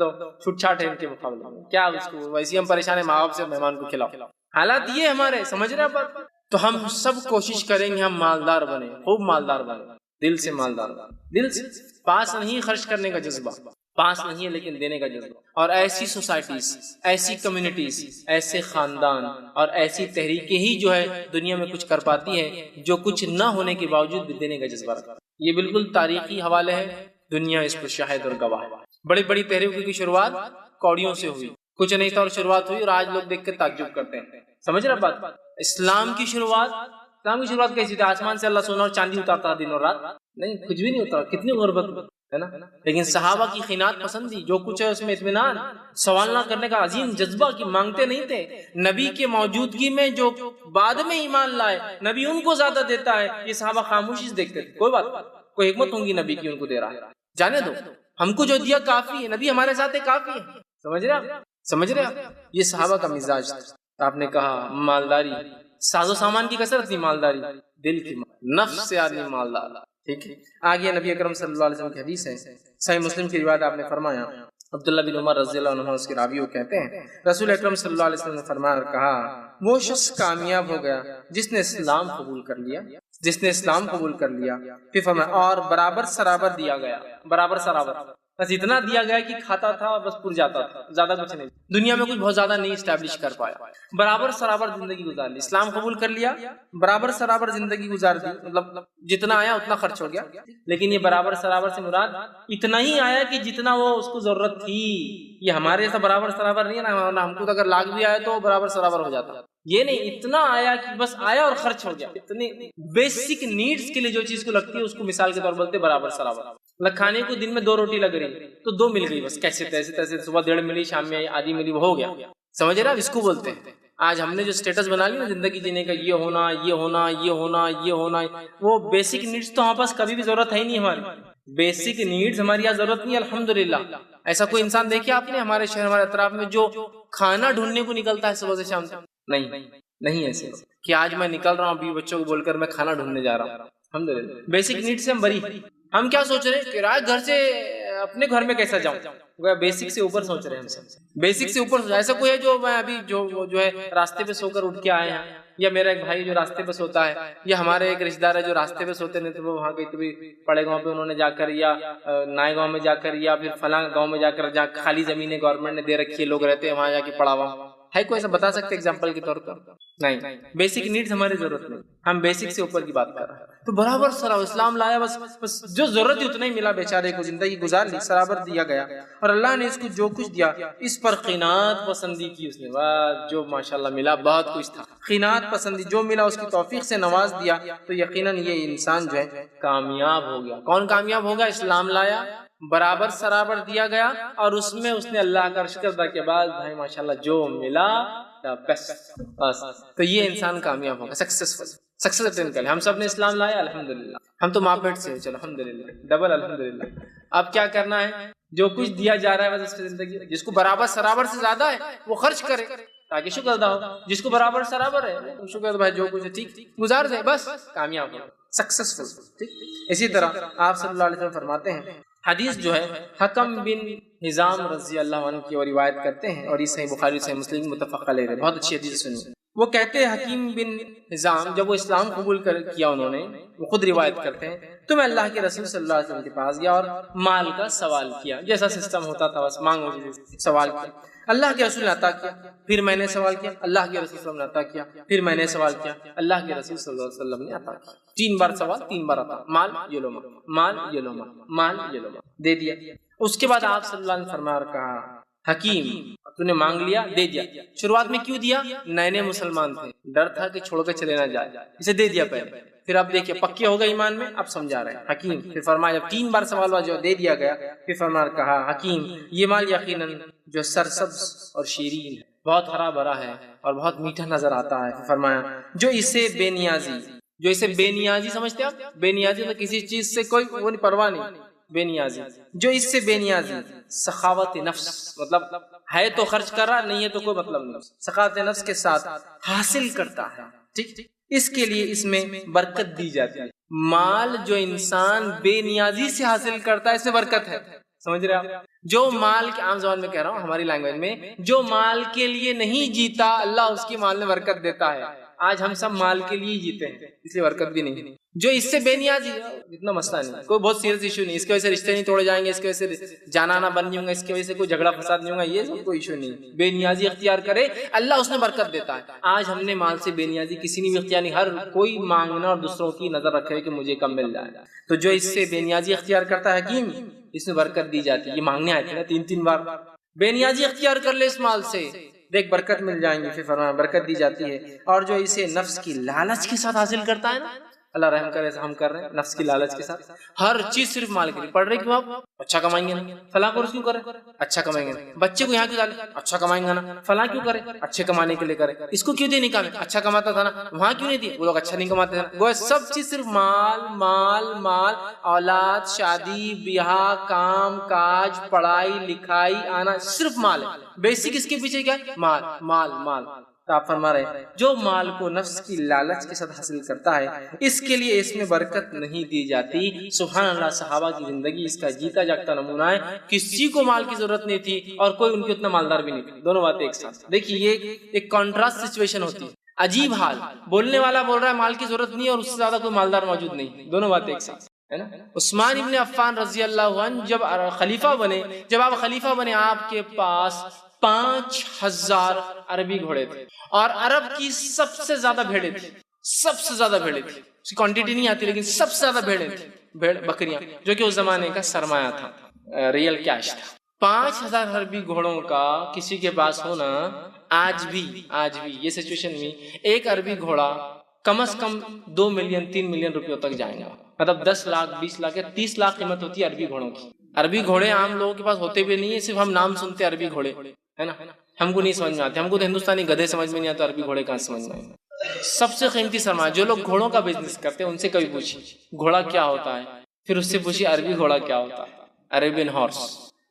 چھوٹ چھاٹ ہے ان کے مقابلے میں. کیا اس کو ویسے ہم پریشان ہیں ماں باپ سے, مہمان کو کھلاؤ. حالات یہ ہمارے, سمجھ رہے ہیں. تو ہم سب کوشش کریں گے ہم مالدار بنے, خوب مالدار بنے, دل سے مالدار بنے, دل سے. پاس نہیں خرچ کرنے کا جذبہ, پاس نہیں ہے لیکن دینے کا جذبہ. اور ایسی سوسائٹیز, ایسی کمیونٹیز, ایسے خاندان اور ایسی تحریکیں ہی جو ہے دنیا میں کچھ کر پاتی ہیں جو کچھ نہ ہونے کے باوجود بھی دینے کا جذبہ رکھتا. یہ بالکل تاریخی حوالے ہے, دنیا اس پر شاہد اور گواہ ہے. بڑی بڑی تحریکوں کی شروعات کوڑیوں سے ہوئی, کچھ نہیں تھا اور شروعات ہوئی, اور آج لوگ دیکھ کر تعجب کرتے ہیں. سمجھ رہے بات؟ اسلام کی شروعات کیسی تھی؟ آسمان سے اللہ سونا اور چاندی اتارتا دن اور رات؟ نہیں, کچھ بھی نہیں ہوتا. کتنی غربت ہے نا. لیکن صحابہ کی خینات پسندی, جو کچھ ہے اس میں اطمینان, سوال نہ کرنے کا عظیم جذبہ, کی مانگتے نہیں تھے. نبی کے موجودگی میں جو بعد میں ایمان لائے, نبی ان کو زیادہ دیتا ہے. یہ صحابہ خاموشی سے دیکھتے تھے, کوئی بات, کوئی حکمت ہوں گی نبی کی, ان کو دے رہا ہے, جانے دو, ہم کو جو دیا کافی ہے, نبی ہمارے ساتھ کافی ہے. سمجھ رہے آپ؟ یہ صحابہ کا مزاج تھا. آپ نے کہا مالداری, ساز و سامان کی کثرت نہیں, مالداری دل کی, نفس سے آدمی مالدار. ٹھیک ہے. آگے نبی اکرم صلی اللہ علیہ وسلم کی حدیث ہے, صحیح مسلم کی روایت, آپ نے فرمایا, عبداللہ بن عمر رضی اللہ عنہ اس کے راوی وہ کہتے ہیں, رسول اکرم صلی اللہ علیہ وسلم نے فرمایا, کہا وہ شخص کامیاب ہو گیا جس نے اسلام قبول کر لیا, جس نے اسلام قبول کر لیا. پھر فرمایا اور برابر سرابر دیا گیا, برابر سرابر, بس اتنا دیا گیا کہ کھاتا تھا بس پور جاتا تھا, زیادہ کچھ نہیں, دنیا میں کچھ بہت زیادہ نہیں اسٹیبلش کر پایا. برابر سرابر زندگی گزار لی, اسلام قبول کر لیا, برابر سرابر زندگی گزار دی, مطلب جتنا آیا اتنا خرچ ہو گیا. لیکن یہ برابر سرابر سے مراد اتنا ہی آیا کہ جتنا وہ اس کو ضرورت تھی. یہ ہمارے ایسا برابر سرابر نہیں ہے نا, ہم کو اگر لاکھ بھی آیا تو برابر سرابر ہو جاتا. یہ نہیں, اتنا آیا کہ بس آیا اور خرچ ہو گیا. اتنی بیسک نیڈز کے لیے جو چیز کو لگتی ہے اس کو مثال کے طور پر بولتے برابر سرابر. کھانے کو دن میں 2 روٹی لگ رہی تو 2 مل گئی, بس کیسے تیسے, صبح 1.5 ملی, شام میں آدھی ملی, وہ ہو گیا. سمجھ رہے آپ؟ اس کو بولتے ہیں آج ہم نے جو سٹیٹس بنا لی نا زندگی جینے کا, یہ ہونا, یہ ہونا, یہ ہونا, یہ ہونا, وہ بیسک نیڈز تو ہمارے پاس کبھی بھی ضرورت ہے ہی نہیں. ہماری بیسک نیڈز ہماری یہاں ضرورت نہیں, الحمدللہ. ایسا کوئی انسان دیکھے آپ نے ہمارے شہر, ہمارے اطراف میں جو کھانا ڈھونڈنے کو نکلتا ہے صبح سے شام تک؟ نہیں ایسے کہ آج میں نکل رہا ہوں ابھی بچوں کو بول کر میں کھانا ڈھونڈنے جا رہا ہوں. الحمدللہ بیسک نیڈ سے ہم بری. ہم کیا سوچ رہے ہیں کہ راج گھر سے اپنے گھر میں کیسا جاؤں, بیسک سے اوپر سوچ رہے ہیں ہم سب, بیسک سے اوپر. ایسا کوئی ہے جو میں ابھی جو ہے راستے پہ سو کر اٹھ کے آئے ہیں, یا میرا ایک بھائی جو راستے پہ سوتا ہے, یا ہمارے ایک رشتہ دار ہے جو راستے پہ سوتے نہیں تو وہ وہاں گئی کبھی پڑے گاؤں پہ انہوں نے جا کر, یا نئے گاؤں میں جا کر, یا پھر فلاں گاؤں میں جا کر جہاں خالی زمینیں گورنمنٹ نے دے رکھی ہے, لوگ رہتے ہیں وہاں جا کے پڑا ہوا ہے. کوئی ایسا بتا سکتے ایگزامپل کے طور پر؟ نہیں. بیسک نیڈز ہماری ضرورت نہیں, ہم بیسک سے اوپر کی بات کر رہے ہیں. تو برابر سرا اسلام لایا, بس جو ضرورت ہے اتنا ہی ملا بیچارے کو, زندگی گزار لی, برابر دیا گیا. اور اللہ نے اس کو جو کچھ دیا اس پر قناعت پسندی کی اس نے, جو ماشاءاللہ ملا بہت کچھ تھا, قناعت پسندی, جو ملا اس کی توفیق سے نواز دیا, تو یقیناً یہ انسان جو ہے کامیاب ہو گیا. کون کامیاب ہوگا؟ اسلام لایا, برابر سرابر دیا گیا, اور اس میں اس نے اللہ کا شکر ادا کے بعد بھائی ماشاءاللہ جو ملا بس, تو یہ انسان کامیاب ہوگا, سکسیس اٹین کر لے. ہم سب نے اسلام لایا الحمدللہ, ہم تو ماں پیٹ سے, چلو الحمدللہ, ڈبل الحمدللہ. اب کیا کرنا ہے؟ جو کچھ دیا جا رہا ہے بس اس کی زندگی, جس کو برابر سرابر سے زیادہ ہے وہ خرچ کرے تاکہ شکر ادا ہو, جس کو برابر سرابر ہے شکر بھائی جو کچھ ہے ٹھیک گزار دے, بس کامیاب ہو, سکسیسفل. ٹھیک. اسی طرح آپ صلی اللہ علیہ وسلم فرماتے ہیں, حدیث جو ہے حکم بن حزام رضی اللہ عنہ کی روایت کرتے ہیں, اور یہ صحیح بخاری صحیح مسلم متفق علیہ ہے, بہت اچھی حدیث سنی. وہ کہتے ہیں حکیم بن حزام جب وہ اسلام قبول کیا انہوں نے، وہ خود روایت کرتے ہیں، تو میں اللہ کے رسول صلی اللہ علیہ وسلم کے پاس گیا اور مال کا سوال کیا، جیسا سسٹم ہوتا تھا بس مانگو سوال کیا، اللہ کے رسول نے عطا کیا، پھر میں نے سوال کیا، اللہ کے رسول صلی اللہ علیہ وسلم نے عطا کیا، پھر میں نے سوال کیا، اللہ کے رسول صلی اللہ علیہ وسلم نے عطا کیا، 3 بار سوال 3 بار عطا، مال یہ لو مال یہ لو مال یہ لو دے دیا۔ اس کے بعد آپ صلی اللہ علیہ وسلم فرمایا اور کہا حکیم تو نے مانگ لیا دے دیا، شروعات میں کیوں دیا؟ نئے مسلمان تھے، ڈر تھا کہ چھوڑ کے چلے نہ جائے، اسے دے دیا پہلے، پھر اب دیکھیے پکے ہو گئے ایمان میں، اب سمجھا رہے ہیں حکیم، پھر فرمایا جب 3 بار سوال ہوا جو دے دیا گیا، پھر فرمایا کہا حکیم یہ مال یقیناً جو سرسبز اور شیرین بہت ہرا بھرا ہے اور بہت میٹھا نظر آتا ہے، پھر فرمایا جو اسے بے نیازی سمجھتے ہیں آپ، بے نیازی تو کسی چیز سے کوئی وہ نہیں پرواہ نہیں، بے نیازی جو اس سے بے نیازی، سخاوت نفس مطلب ہے تو خرچ کر رہا، نہیں ہے تو کوئی مطلب نہیں، سخاوت نفس کے ساتھ حاصل کرتا ہے، ٹھیک، اس کے لیے اس میں برکت دی جاتی ہے۔ مال جو انسان بے نیازی سے حاصل کرتا ہے اس میں برکت ہے، سمجھ رہے آپ؟ جو مال کے عام زبان میں کہہ رہا ہوں ہماری لینگویج میں، جو مال کے لیے نہیں جیتا اللہ اس کی مال میں برکت دیتا ہے۔ آج ہم سب مال کے لیے جیتے ہیں اس لیے برکت بھی نہیں۔ جو اس سے بے نیازی اتنا مسئلہ نہیں، کوئی بہت سیریس ایشو نہیں، اس کی وجہ سے رشتے نہیں توڑے جائیں گے، اس کی وجہ سے جانا نہ بن جائے گا، اس کی وجہ سے کوئی جھگڑا فساد نہیں ہوگا، یہ سب کوئی ایشو نہیں۔ بے نیازی اختیار کرے اللہ اس میں برکت دیتا ہے۔ آج ہم نے مال سے بے نیازی کسی نے بھی اختیار نہیں، ہر کوئی مانگنا اور دوسروں کی نظر رکھے کہ مجھے کم مل جائے، تو جو اس سے بے نیازی اختیار کرتا ہے حکیم اس میں برکت دی جاتی ہے۔ یہ مانگنے آئے تھے نا 3 بار، بے نیازی اختیار کر لے اس مال سے دیکھ برکت مل جائیں گی، پھر فرمایا برکت دی جاتی ہے۔ اور جو اسے نفس کی لالچ کے ساتھ حاصل کرتا ہے نا، اللہ رحم کرے ایسا ہم کر رہے ہیں، نفس کی لالچ کے ساتھ ہر چیز صرف مال کے لیے، پڑھ رہے کیوں آپ؟ اچھا کمائیں گے نا، فلاں کورس کیوں کرے؟ اچھا کمائیں گے نا، بچے کو یہاں کیوں ڈالے؟ اچھا کمائیں گے نا، فلاں کیوں کرے؟ اچھے کمانے کے لیے کرے، اس کو کیوں دے نکالے؟ اچھا کماتا تھا نا، وہاں کیوں نہیں دیے؟ وہ لوگ اچھا نہیں کماتے تھے، وہ سب چیز صرف مال مال مال، اولاد، شادی بیاہ، کام کاج، پڑھائی لکھائی، آنا، صرف مال ہے۔ بیسک اس کے پیچھے کیا ہے؟ مال مال مال۔ تو آپ فرما رہے ہیں جو مال کو نفس کی لالچ کے ساتھ حاصل کرتا ہے اس کے لیے اس میں برکت نہیں دی جاتی۔ سبحان اللہ، صحابہ کی زندگی اس کا جیتا جاگتا نمونہ ہے، کسی کو مال کی ضرورت نہیں تھی اور کوئی ان کی اتنا مالدار بھی نہیں تھی، دونوں باتیں ایک ساتھ۔ دیکھیے یہ ایک کنٹراسٹ سچویشن ہوتی ہے، عجیب حال، بولنے والا بول رہا ہے مال کی ضرورت نہیں اور اس سے زیادہ کوئی مالدار موجود نہیں، دونوں باتیں ایک ساتھ ہے نا۔ عثمان ابن عفان رضی اللہ عنہ جب خلیفہ بنے، جب آپ خلیفہ بنے آپ کے پاس 5000 عربی گھوڑے تھے اور عرب کی سب سے زیادہ بھیڑیں تھی، سب سے زیادہ بھیڑیں تھی، اس کی کوانٹیٹی نہیں آتی لیکن سب سے زیادہ بھیڑیں تھی، بھیڑ بکریاں، جو کہ اس زمانے کا سرمایہ تھا، ریئل کیش تھا۔ 5000 عربی گھوڑوں کا کسی کے پاس ہونا آج بھی یہ سچویشن میں ایک عربی گھوڑا کم از کم 2 ملین 3 ملین روپیوں تک جائیں گا، مطلب 10 لاکھ 20 لاکھ یا 30 لاکھ قیمت ہوتی ہے عربی گھوڑوں کی۔ عربی گھوڑے عام لوگوں کے پاس ہوتے بھی نہیں ہے، صرف ہم نام سنتے ہیں عربی گھوڑے، ہے نا، ہم کو نہیں سمجھ میں آتے، ہم کو تو ہندوستانی گدھے سمجھ میں نہیں آتے، عربی گھوڑے کہاں سمجھ میں آئے۔ سب سے قیمتی سرمایہ، جو لوگ گھوڑوں کا بزنس کرتے ہیں ان سے کبھی پوچھیے گھوڑا کیا ہوتا ہے، پھر اس سے پوچھیے عربی گھوڑا کیا ہوتا ہے، عربین ہارس،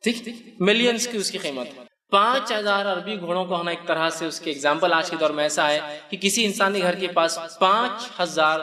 ٹھیک، ملینز کی اس کی قیمت ہے۔ 5000 عربی گھوڑوں کا ہونا ایک طرح سے اس کے ایگزامپل آج کے دور میں ایسا ہے کہ کسی انسانی گھر کے پاس 5000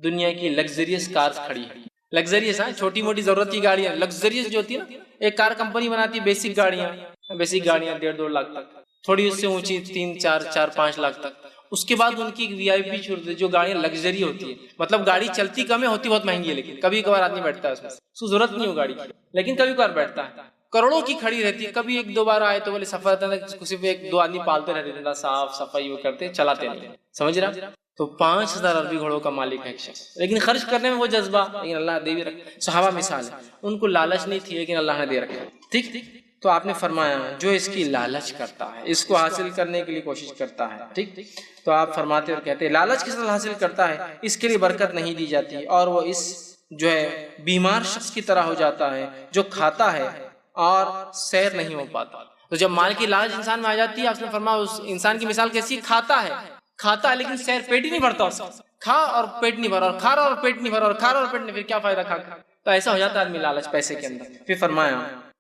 دنیا کی لگزریس کارز کھڑی ہے، لگزریس ہے، چھوٹی موٹی ضرورت کی گاڑیاں، لگزریس جو ہوتی ہے نا، ایک کار کمپنی بناتی ہے بیسک گاڑیاں 1.5-2 لاکھ تک، تھوڑی اس سے اونچی 3-4-5 لاکھ تک، اس کے بعد ان کی وی آئی پی چھوڑتے جو گاڑیاں لگژری ہوتی ہے، مطلب گاڑی چلتی کم ہے ہوتی بہت مہنگی ہے، لیکن کبھی کبھار آدمی بیٹھتا ہے اس کو ضرورت نہیں ہو گاڑی کی لیکن کبھی کبھار بیٹھتا ہے، کروڑوں کی کھڑی رہتی ہے، کبھی 1-2 بار آئے تو بولے سفر صرف 1-2 آدمی پالتے رہتے تھے، صاف صفائی وہ کرتے چلاتے نہیں، سمجھ رہا؟ تو 5000 عربی گھوڑوں کا مالک ہے ایک شخص، لیکن خرچ کرنے میں وہ جذبہ، لیکن اللہ دے بھی رکھا۔ صحابہ مثال ہے، ان کو لالچ نہیں تھی لیکن اللہ نے دے رکھا، ٹھیک۔ تو آپ نے فرمایا جو اس کی لالچ کرتا ہے، اس کو حاصل کرنے کے لیے کوشش کرتا ہے، ٹھیک، تو آپ فرماتے اور کہتے ہیں لالچ کے ساتھ حاصل کرتا ہے اس کے لیے برکت نہیں دی جاتی، اور وہ اس جو ہے بیمار شخص کی طرح ہو جاتا ہے جو کھاتا ہے اور سیر نہیں ہو پاتا۔ تو جب مال کی لالچ انسان میں آ جاتی ہے، آپ نے فرمایا اس انسان کی مثال کیسی، کھاتا ہے لیکن سیر پیٹ ہی نہیں بھرتا، اس کھا اور پیٹ نہیں بھرا، اور کھا رہا اور پیٹ نہیں بھرا، اور کھا رہا اور پیٹ نہیں، پھر کیا فائدہ کھا کر؟ تو ایسا ہو جاتا ہے آدمی لالچ پیسے کے اندر۔ پھر فرمایا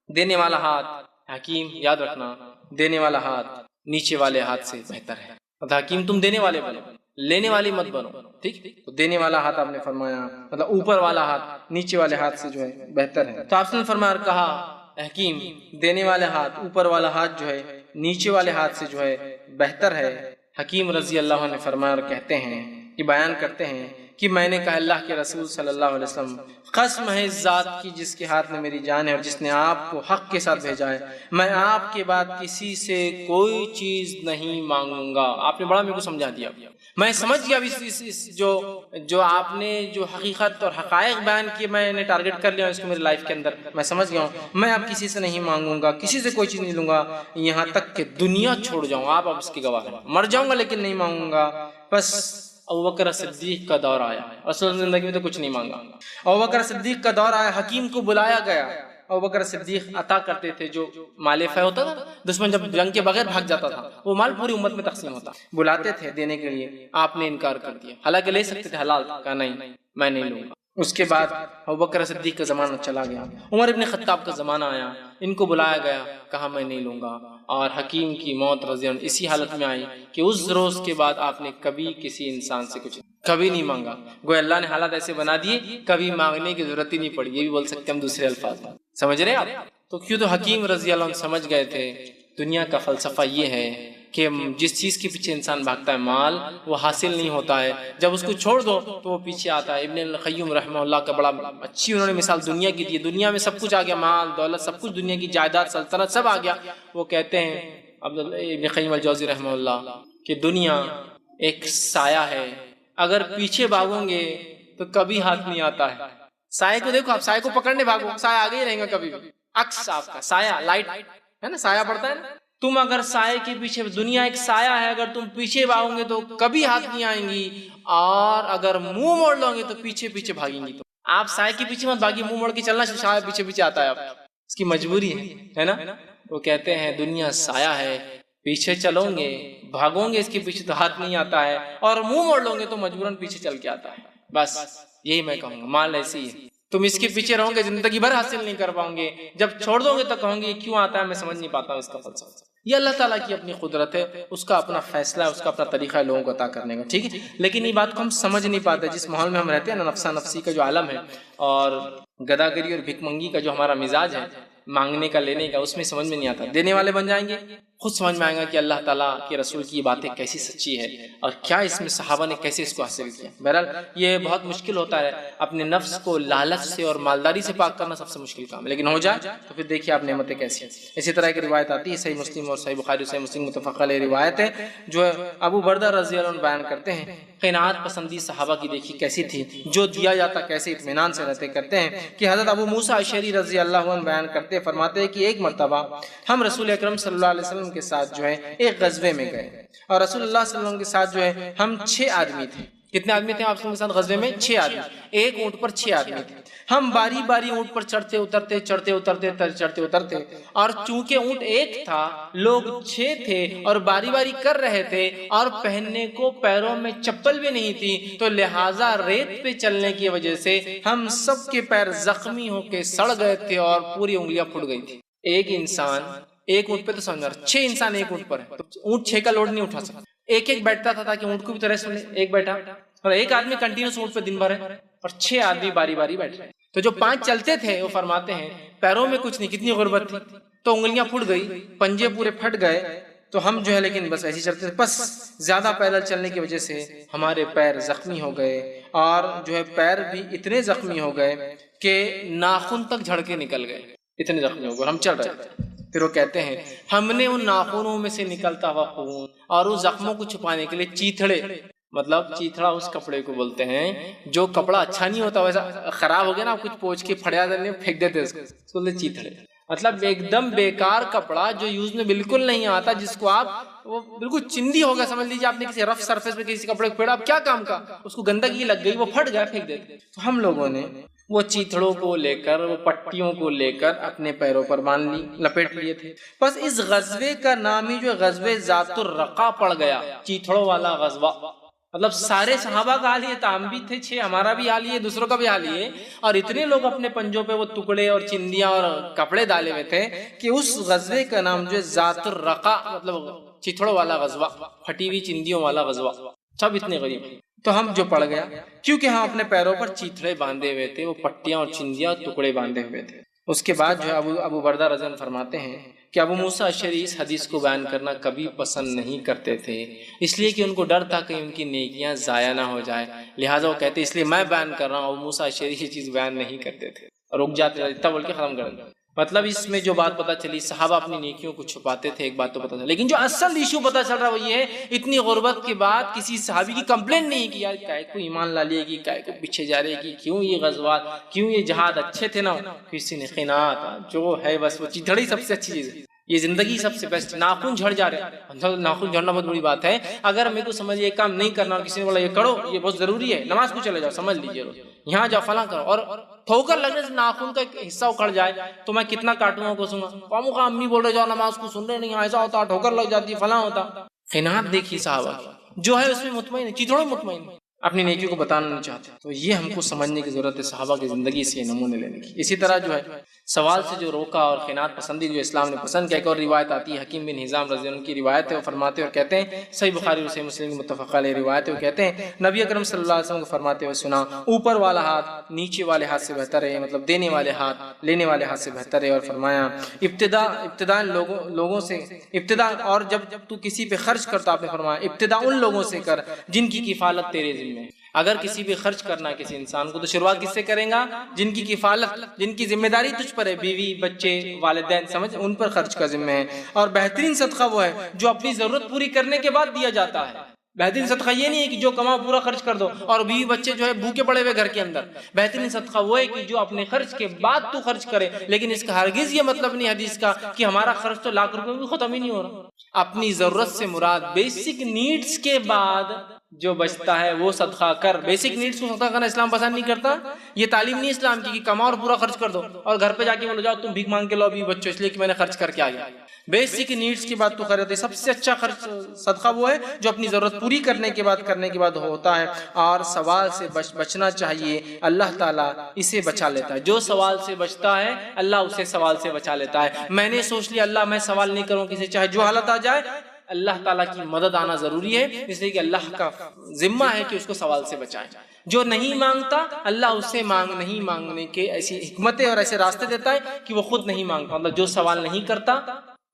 دینے والا ہاتھ، حکیم یاد رکھنا، دینے والا ہاتھ نیچے والے ہاتھ سے بہتر ہے، مطلب حکیم تم دینے والے بنو، لینے والے مت بنو، ٹھیک۔ تو دینے والا ہاتھ آپ نے فرمایا مطلب اوپر والا ہاتھ نیچے والے ہاتھ سے جو ہے بہتر ہے۔ تو آپ نے فرمایا اور کہا حکیم دینے والے ہاتھ اوپر والا ہاتھ جو ہے نیچے والے ہاتھ سے جو ہے بہتر ہے، حکیم رضی اللہ عنہ نے فرمایا اور کہتے ہیں کہ بیان کرتے ہیں کہ میں نے کہا اللہ کے رسول صلی اللہ علیہ وسلم قسم ہے اس ذات کی جس کے ہاتھ میں میری جان ہے اور جس نے آپ کو حق کے ساتھ بھیجا ہے، میں آپ کے بعد کسی سے کوئی چیز نہیں مانگوں گا۔ آپ نے بڑا میرے کو سمجھا دیا، میں سمجھ گیا جو آپ نے جو حقیقت اور حقائق بیان کیے میں نے ٹارگٹ کر لیا اس کو میری لائف کے اندر، میں سمجھ گیا ہوں۔ میں اب کسی سے نہیں مانگوں گا، کسی سے کوئی چیز نہیں لوں گا یہاں تک کہ دنیا چھوڑ جاؤں۔ آپ اب اس کی گواہ ہیں، مر جاؤں گا لیکن نہیں مانگوں گا۔ بس ابوبکر صدیق کا دور آیا، رسول زندگی میں تو کچھ نہیں مانگا۔ ابوبکر صدیق کا دور آیا، حکیم کو بلایا گیا۔ ابوبکر صدیق عطا کرتے تھے جو مال فہ ہوتا تھا، دشمن جب جنگ کے بغیر بھاگ جاتا تھا وہ مال پوری امت میں تقسیم ہوتا، بلاتے تھے دینے کے لیے، آپ نے انکار کر دیا، حالانکہ لے سکتے تھے، حلال کہا نہیں میں نہیں لوں گا۔ اس کے بعد ابوبکر صدیق کا زمانہ چلا گیا، عمر ابن خطاب کا زمانہ آیا، ان کو بلایا گیا، کہا میں نہیں لوں گا، اور حکیم کی موت رضی اللہ عنہ اسی حالت میں آئی کہ اس روز کے بعد آپ نے کبھی کسی انسان سے کچھ کبھی نہیں مانگا۔ گویا اللہ نے حالات ایسے بنا دیے کبھی مانگنے کی ضرورت ہی نہیں پڑی، یہ بھی بول سکتے ہم دوسرے الفاظ میں، سمجھ رہے آپ؟ تو کیوں تو حکیم رضی اللہ عنہ سمجھ گئے تھے دنیا کا فلسفہ یہ ہے کہ جس چیز کے پیچھے انسان بھاگتا ہے مال وہ حاصل نہیں ہوتا ہے، جب اس کو چھوڑ دو تو وہ پیچھے آتا ہے۔ ابن القیم رحمہ اللہ کا بڑا اچھی انہوں نے مثال دنیا کی دی، دنیا میں سب کچھ آ گیا، مال دولت سب کچھ، دنیا کی جائیداد سلطنت سب آ گیا۔ وہ کہتے ہیں ابن قیم الجوزی رحمہ اللہ کہ دنیا ایک سایہ ہے، اگر پیچھے بھاگوں گے تو کبھی ہاتھ نہیں آتا ہے۔ سائے کو دیکھو، آپ سائے کو پکڑنے بھاگو، سایہ آگے ہی رہیں گا کبھی بھی، عکس آپ کا سایہ، لائٹ ہے نا، سایہ پڑتا ہے نا، تم اگر سائے کے پیچھے، دنیا ایک سایہ ہے، اگر تم پیچھے بھاگو گے تو کبھی ہاتھ نہیں آئیں گی، اور اگر منہ موڑ لو گے تو پیچھے پیچھے بھاگیں گی۔ تو آپ سائے کے پیچھے مت بھاگیے، منہ موڑ کے چلنا، شاید پیچھے پیچھے آتا ہے، آپ اس کی مجبوری ہے نا۔ وہ کہتے ہیں دنیا سایہ ہے، پیچھے چلو گے بھاگو گے اس کے پیچھے تو ہاتھ نہیں آتا ہے، اور منہ موڑ لو گے تو مجبوراً پیچھے چل کے آتا ہے۔ بس یہی میں کہوں گا، مال ایسی ہے، تم اس کے پیچھے رہو گے زندگی بھر حاصل نہیں کر پاؤ گے، جب چھوڑ دو گے تو کہوں گے یہ کیوں آتا ہے، میں سمجھ نہیں پاتا ہوں اس کا فلسفہ۔ یہ اللہ تعالیٰ کی اپنی قدرت ہے، اس کا اپنا فیصلہ ہے، اس کا اپنا طریقہ ہے لوگوں کو عطا کرنے کا، ٹھیک ہے۔ لیکن یہ بات کو ہم سمجھ نہیں پاتے، جس ماحول میں ہم رہتے ہیں نا، نفسا نفسی کا جو عالم ہے اور گداگری اور بھک منگی کا جو ہمارا مزاج ہے، مانگنے کا لینے کا، اس میں سمجھ میں نہیں آتا۔ دینے والے بن جائیں گے، خود سمجھ میں آئے گا کہ اللہ تعالیٰ کے رسول کی یہ باتیں کیسی سچی ہے اور کیا اس میں صحابہ نے کیسے اس کو حاصل کیا۔ بہرحال یہ بہت مشکل ہوتا ہے، اپنے نفس کو لالچ سے اور مالداری سے پاک کرنا سب سے مشکل کام ہے، لیکن ہو جائے تو پھر دیکھیے آپ نعمتیں کیسی ہیں۔ اسی طرح ایک روایت آتی ہے، صحیح مسلم اور صحیح بخاری، صحیح مسلم متفق علیہ روایت ہے، جو ابو بردہ رضی اللہ عنہ بیان کرتے ہیں، قناعت پسندی صحابہ کی دیکھی کیسی تھی، جو دیا جاتا کیسے اطمینان سے رہتے۔ کرتے ہیں کہ حضرت ابو موسیٰ اشعری رضی اللہ عنہ بیان کرتے فرماتے ہیں کہ ایک مرتبہ ہم رسول اکرم صلی اللہ علیہ وسلم کے ساتھ جو ہے ایک غزوے میں گئے، اور رسول اللہ صلی اللہ علیہ وسلم کے ساتھ جو ہے ہم 6 آدمی تھے۔ کتنے آدمی تھے آپ کے ساتھ غزوے میں؟ 6 آدمی، ایک اونٹ پر 6 آدمی تھے۔ ہم باری باری اونٹ پر چڑھتے اترتے چڑھتے اترتے چڑھتے اترتے، اور چونکہ اونٹ ایک تھا، لوگ 6 تھے اور باری باری کر رہے تھے، اور پہننے کو پیروں میں چپل بھی نہیں تھی، تو لہٰذا ریت پہ چلنے کی وجہ سے ہم سب کے پیر زخمی ہو کے سڑ گئے تھے اور پوری انگلیاں پھٹ گئی تھی۔ ایک انسان ایک اونٹ پہ تو سمجھ رہا، 6 انسان ایک اونٹ پر ہے تو اونٹ 6 کا لوڈ نہیں اٹھا سکتا، ایک ایک بیٹھتا تھا تاکہ اونٹ کو بھی تو ریسٹ ملے، ایک بیٹھا، اور ایک آدمی کنٹینیوس اونٹ پہ دن بھر ہے، اور 6 آدمی باری باری بیٹھ رہے ہیں۔ تو جو 5 چلتے تھے وہ فرماتے ہیں پیروں میں کچھ نہیں، کتنی غربت تھی، تو انگلیاں پھٹ گئی، پنجے پورے پھٹ گئے، تو ہم جو ہے لیکن بس ایسے چلتے تھے، بس زیادہ پیدل چلنے کی وجہ سے ہمارے پیر زخمی ہو گئے، اور جو ہے پیر بھی اتنے زخمی ہو گئے کہ ناخن تک جھڑ کے نکل گئے، اتنے زخمی ہو گئے، ہم چل رہے تھے۔ پھر وہ کہتے ہیں ہم نے ان ناخنوں میں سے نکلتا ہوا خون اور اس زخموں کو چھپانے کے لیے چیتھڑے، مطلب چیتھڑا اس کپڑے کو بولتے ہیں جو کپڑا اچھا نہیں ہوتا، ویسا خراب ہو گیا نا، کچھ پوچھ کے پھڑیا دینے پھینک دیتے اس کو بولتے چیتھڑے، مطلب ایک دم بیکار کپڑا جو یوز میں بالکل نہیں آتا، جس کو آپ وہ بالکل چندی ہوگا، سمجھ لیجیے آپ نے کسی رف سرفیس پہ کسی کپڑے کو پھیڑا، اب کیا کام کا، اس کو گندگی لگ گئی، وہ پھٹ گیا، پھینک دیتے۔ تو ہم لوگوں نے وہ چیتھڑوں کو لے کر، وہ پٹیوں کو لے کر اپنے پیروں پر باندھ لی، لپیٹ لیے تھے۔ بس اس غزوے کا نام ہی جو غزوہ ذات الرقا پڑ گیا، چیتھڑوں والا غزوہ، مطلب سارے صحابہ کا حال یہ تھا، ہم بھی تھے 6، ہمارا بھی حال یہ، دوسروں کا بھی حال یہ، اور اتنے لوگ اپنے پنجوں پہ وہ ٹکڑے اور چندیاں اور کپڑے ڈالے ہوئے تھے کہ اس غزوے کا نام جو ہے ذات الرقا، مطلب چیتھڑوں والا غزوہ، پھٹی ہوئی چندیوں والا غزوہ، سب اتنے غریب۔ تو ہم جو پڑ گیا، کیونکہ ہم اپنے پیروں پر چیتھڑے باندھے ہوئے تھے، وہ پٹیاں اور چندیاں ٹکڑے باندھے ہوئے تھے۔ اس کے بعد جو ہے ابو بردہ رضی اللہ عنہ فرماتے ہیں کہ ابو موسیٰ اشعری اس حدیث کو بیان کرنا کبھی پسند نہیں کرتے تھے، اس لیے کہ ان کو ڈر تھا کہ ان کی نیکیاں ضائع نہ ہو جائے، لہٰذا وہ کہتے اس لیے میں بیان کر رہا ہوں، ابو موسیٰ اشعری یہ چیز بیان نہیں کرتے تھے، رک جاتے تھے اتنا بول کے ختم کر دیں۔ مطلب اس میں جو بات پتہ چلی، صحابہ اپنی نیکیوں کو چھپاتے تھے، ایک بات تو پتہ چلی، لیکن جو اصل ایشو پتہ چل رہا وہ یہ ہے اتنی غربت کے بعد کسی صحابی کی کمپلین نہیں کہ یار کائے کو ایمان لا لیے گی، کائے کو پیچھے جا رہے گی، کیوں یہ غزوات، کیوں یہ جہاد اچھے تھے نا، کسی نے قناعت جو ہے بس وہ چیز جھڑی، سب سے اچھی چیز ہے یہ زندگی سب سے بیسٹ، ناخن جھڑ جا رہے، ناخن جھڑنا بہت بڑی بات ہے۔ اگر میرے کو سمجھ یہ کام نہیں کرنا اور کسی نے بولا یہ کرو، یہ بہت ضروری ہے، نماز کو چلے جاؤ، سمجھ لیجیے یہاں جاؤ فلاں کرو، اور ٹھوکر لگنے سے ناخن کا ایک حصہ اکھڑ جائے تو میں کتنا کاٹوں گا، کوسوں گا، قوموں کا امی بول رہے جاؤ نماز کو سن رہے نہیں، ایسا ہوتا ٹھوکر لگ جاتی فلاں ہوتا۔ قناعت دیکھیے صحابہ جو ہے اس میں مطمئن ہے، چیزوں مطمئن ہے، اپنی نیکیوں کو بتانا نہیں چاہتے، تو یہ ہم کو سمجھنے کی ضرورت ہے صحابہ کی زندگی سے نمونے لینے کی۔ اسی طرح جو ہے سوال سے جو روکا اور قناعت پسندی جو اسلام نے پسند کیا، ایک اور روایت آتی ہے، حکیم بن حزام رضی اللہ عنہ کی روایت ہے، وہ فرماتے اور کہتے ہیں، صحیح بخاری اور صحیح مسلم کی متفق علیہ روایت ہے، وہ کہتے ہیں نبی اکرم صلی اللہ علیہ وسلم کو فرماتے ہوئے سنا، اوپر والا ہاتھ نیچے والے ہاتھ سے بہتر ہے، مطلب دینے والے ہاتھ لینے والے ہاتھ سے بہتر ہے، اور فرمایا ابتدا لوگوں سے ابتدا، اور جب تو کسی پہ خرچ کرتا، آپ نے فرمایا ابتدا ان لوگوں سے کر جن کی کفالت تیرے ذمہ ہے۔ اگر کسی پہ خرچ کرنا ہے کسی انسان کو تو شروعات کس سے کریں گا؟ جن کی کفالت، جن کی ذمہ داری تجھ پر ہے، بیوی بچے والدین، سمجھ، ان پر خرچ کا ذمہ ہے۔ اور بہترین صدقہ وہ ہے جو اپنی ضرورت پوری کرنے کے بعد دیا جاتا ہے۔ بہترین صدقہ یہ نہیں ہے کہ جو کماؤ پورا خرچ کر دو اور بیوی بچے جو ہے بھوکے پڑے ہوئے گھر کے اندر۔ بہترین صدقہ وہ ہے کہ جو اپنے خرچ کے بعد تو خرچ کرے، لیکن اس کا ہرگز یہ مطلب نہیں حدیث کا کہ ہمارا خرچ تو لاکھ روپے بھی ختم ہی نہیں ہو رہا۔ اپنی ضرورت سے مراد بیسک نیڈز کے بعد جو بچتا ہے وہ صدقہ کر۔ بیسک نیڈز کو صدقہ کرنا اسلام پسند نہیں کرتا، یہ تعلیم نہیں اسلام کی کہ کماؤ اور پورا خرچ کر دو اور گھر پہ جا کے بولو جاؤ تم بھیک مانگ کے لاؤ بھی بچوں، اس لیے کہ میں نے خرچ کر کے آ گیا۔ بیسک نیڈز کی بات تو خرید، سب سے اچھا خرچ صدقہ وہ ہے جو اپنی ضرورت پوری کرنے کے بعد ہوتا ہے، اور سوال سے بچنا چاہیے، اللہ تعالیٰ اسے بچا لیتا ہے۔ جو سوال سے بچتا ہے اللہ اسے سوال سے بچا لیتا ہے۔ میں نے سوچ لیا اللہ میں سوال نہیں کروں کسی، چاہے جو حالت آ جائے، اللہ تعالیٰ کی مدد آنا ضروری ہے، اس لیے کہ اللہ کا ذمہ ہے کہ اس کو سوال سے بچائے۔ جو نہیں مانگتا اللہ اس سے نہیں مانگنے کے ایسی حکمتیں اور ایسے راستے دیتا ہے کہ وہ خود نہیں مانگتا، مطلب جو سوال نہیں کرتا،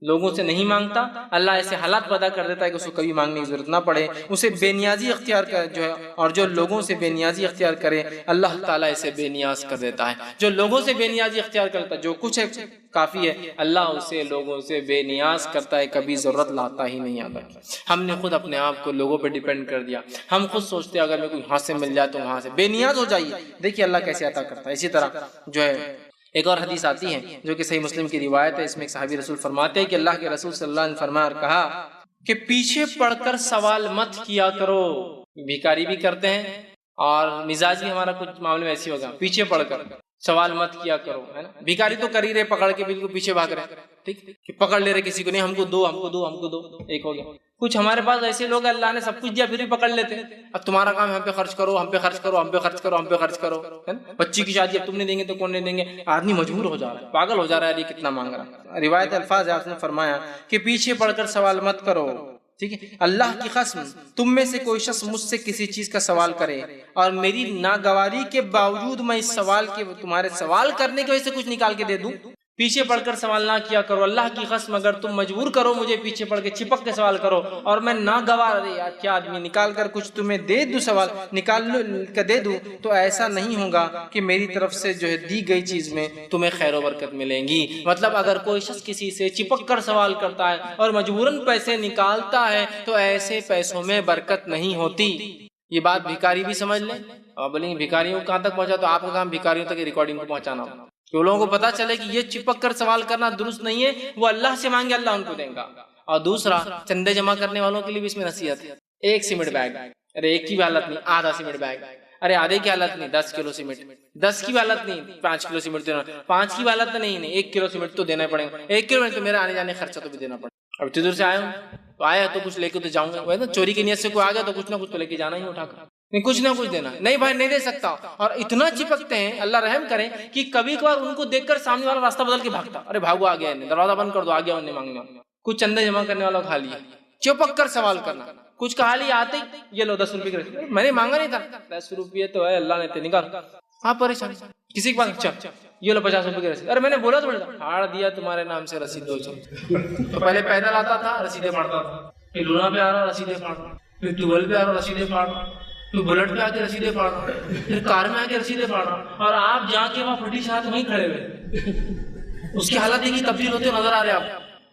لوگوں سے نہیں مانگتا، اللہ ایسے حالات پیدا کر دیتا ہے کہ اس کو کبھی مانگنے کی ضرورت نہ پڑے، اسے بے نیازی اختیار کر جو ہے، اور جو لوگوں سے بے نیازی اختیار کرے اللہ تعالیٰ اسے بے نیاز کر دیتا ہے۔ جو لوگوں سے بے نیازی اختیار کرتا ہے، جو کچھ ہے کافی ہے، اللہ اسے لوگوں سے بے نیاز کرتا ہے، کبھی ضرورت لاتا ہی نہیں آتا۔ ہم نے خود اپنے آپ کو لوگوں پہ ڈیپینڈ کر دیا، ہم خود سوچتے ہیں اگر میں کوئی ہاتھ سے مل جائے تو وہاں سے بے نیاز ہو جائیے، دیکھیے اللہ کیسے عطا کرتا ہے۔ اسی طرح جو ہے ایک اور حدیث آتی ہے جو کہ صحیح مسلم کی روایت ہے، اس میں ایک صحابی رسول فرماتے ہیں کہ اللہ کے رسول صلی اللہ علیہ وسلم نے فرمایا اور کہا کہ پیچھے پڑ کر سوال مت کیا کرو۔ بھیکاری بھی کرتے ہیں اور مزاج بھی ہمارا کچھ معاملے میں ایسی ہوگا، پیچھے پڑ کر سوال مت کیا کرو، ہے نا۔ بھیکاری تو کر ہی رہے، پکڑ کے بالکل پیچھے بھاگ رہے، ٹھیک کہ پکڑ لے رہے کسی کو، نہیں ہم کو دو ہم کو دو ہم کو دو، ایک ہو گیا۔ کچھ ہمارے پاس ایسے لوگ ہیں اللہ نے سب کچھ دیا پھر بھی پکڑ لیتے ہیں، اب تمہارا کام ہے ہم پہ خرچ کرو، ہم پہ خرچ کرو، ہم پہ خرچ کرو، ہم پہ خرچ کرو، ہے نا۔ بچی کی شادی اب تم نہیں دیں گے تو کون نہیں دیں گے، آدمی مجبور ہو جا رہا ہے، پاگل ہو جا رہا ہے، یہ کتنا مانگ رہا ہے۔ روایت الفاظ ہے، آپ نے فرمایا کہ پیچھے پڑ کر سوال مت کرو، ٹھیک ہے۔ اللہ کی قسم تم میں سے کوئی شخص مجھ سے کسی چیز کا سوال کرے اور میری ناگواری کے باوجود میں اس سوال کے تمہارے سوال کرنے کی وجہ سے کچھ نکال کے دے دوں، پیچھے پڑ کر سوال نہ کیا کرو۔ اللہ کی قسم اگر تم مجبور کرو مجھے پیچھے پڑ کے چپک کے سوال کرو اور میں ناگوار، یار کیا آدمی نکال کر کچھ تمہیں دے دوں، سوال نکال کر دے دوں، تو ایسا نہیں ہوگا کہ میری طرف سے جو ہے دی گئی چیز میں تمہیں خیر و برکت ملیں گی۔ مطلب اگر کوئی شخص کسی سے چپک کر سوال کرتا ہے اور مجبوراً پیسے نکالتا ہے تو ایسے پیسوں میں برکت نہیں ہوتی۔ یہ بات بھیکاری بھی سمجھ لیں، اور بولیں گے بھیکاریوں کو کہاں تک پہنچا، تو آپ کا کام بھیکاریوں تک ریکارڈنگ کو پہنچانا ہو کہ لوگوں کو پتا چلے کہ یہ چپک کر سوال کرنا درست نہیں ہے، وہ اللہ سے مانگے اللہ ان کو دیں گا۔ اور دوسرا چندے جمع کرنے والوں کے لیے بھی اس میں نصیحت ہے، ایک سیمنٹ بیگ، ارے ایک کی بھی حالت نہیں، آدھا سیمنٹ بیگ، ارے آدھے کی حالت نہیں 10 کلو سیمنٹ، 10 کی بھی حالت نہیں 5 کلو سیمنٹ دینا، 5 کی بھی حالت نہیں 1 کلو سیمنٹ تو دینا پڑے گا، 1 کلو تو میرا آنے جانے خرچہ تو بھی دینا پڑے گا۔ اب اتنی دور سے آیا ہوں تو آیا تو کچھ لے کے تو جاؤں گا، وہ ہے نا چوری کی نیت سے کوئی آ گیا تو کچھ نہ کچھ تو لے کے جانا ہی اٹھا کر، کچھ نہ کچھ دینا، نہیں بھائی نہیں دے سکتا۔ اور اتنا چپکتے ہیں، اللہ رحم کرے کہ کبھی کبھار ان کو دیکھ کر سامنے والا راستہ بدل کے بھاگتا، ارے بھاگو آ گیا، دروازہ بند کر دو، آ گیا انہیں مانگنے۔ کچھ چندے جمع کرنے والا کھا لیا، چپک کر سوال کرنا، کچھ کہا لیا آتے یہ لو 10 روپے کی، میں نے مانگا نہیں تھا، 10 روپے تو ہے اللہ نے تے نکال، آپ پریشان کسی کے پاس، اچھا یہ لو 50 روپے کی رسید. ارے میں نے بولا تو پھاڑ دیا تمہارے نام سے رسید دو. تو پہلے پیدل آتا تھا رسیدیں پھاڑتا تھا, پھر لونا پہ آ رہا رسیدیں پھاڑ رہا, پھر ٹویل پہ آ رہا رسیدیں پھاڑ رہا, پھر بلٹ پہ آ کے رسیدیں پھاڑ رہا, پھر کار میں آ کے رسیدیں پھاڑ رہا, اور آپ جا کے وہاں پھٹی سے ہاتھ وہیں کھڑے ہوئے. اس کی حالت دیکھیے تبدیل ہوتے نظر آ رہے آپ.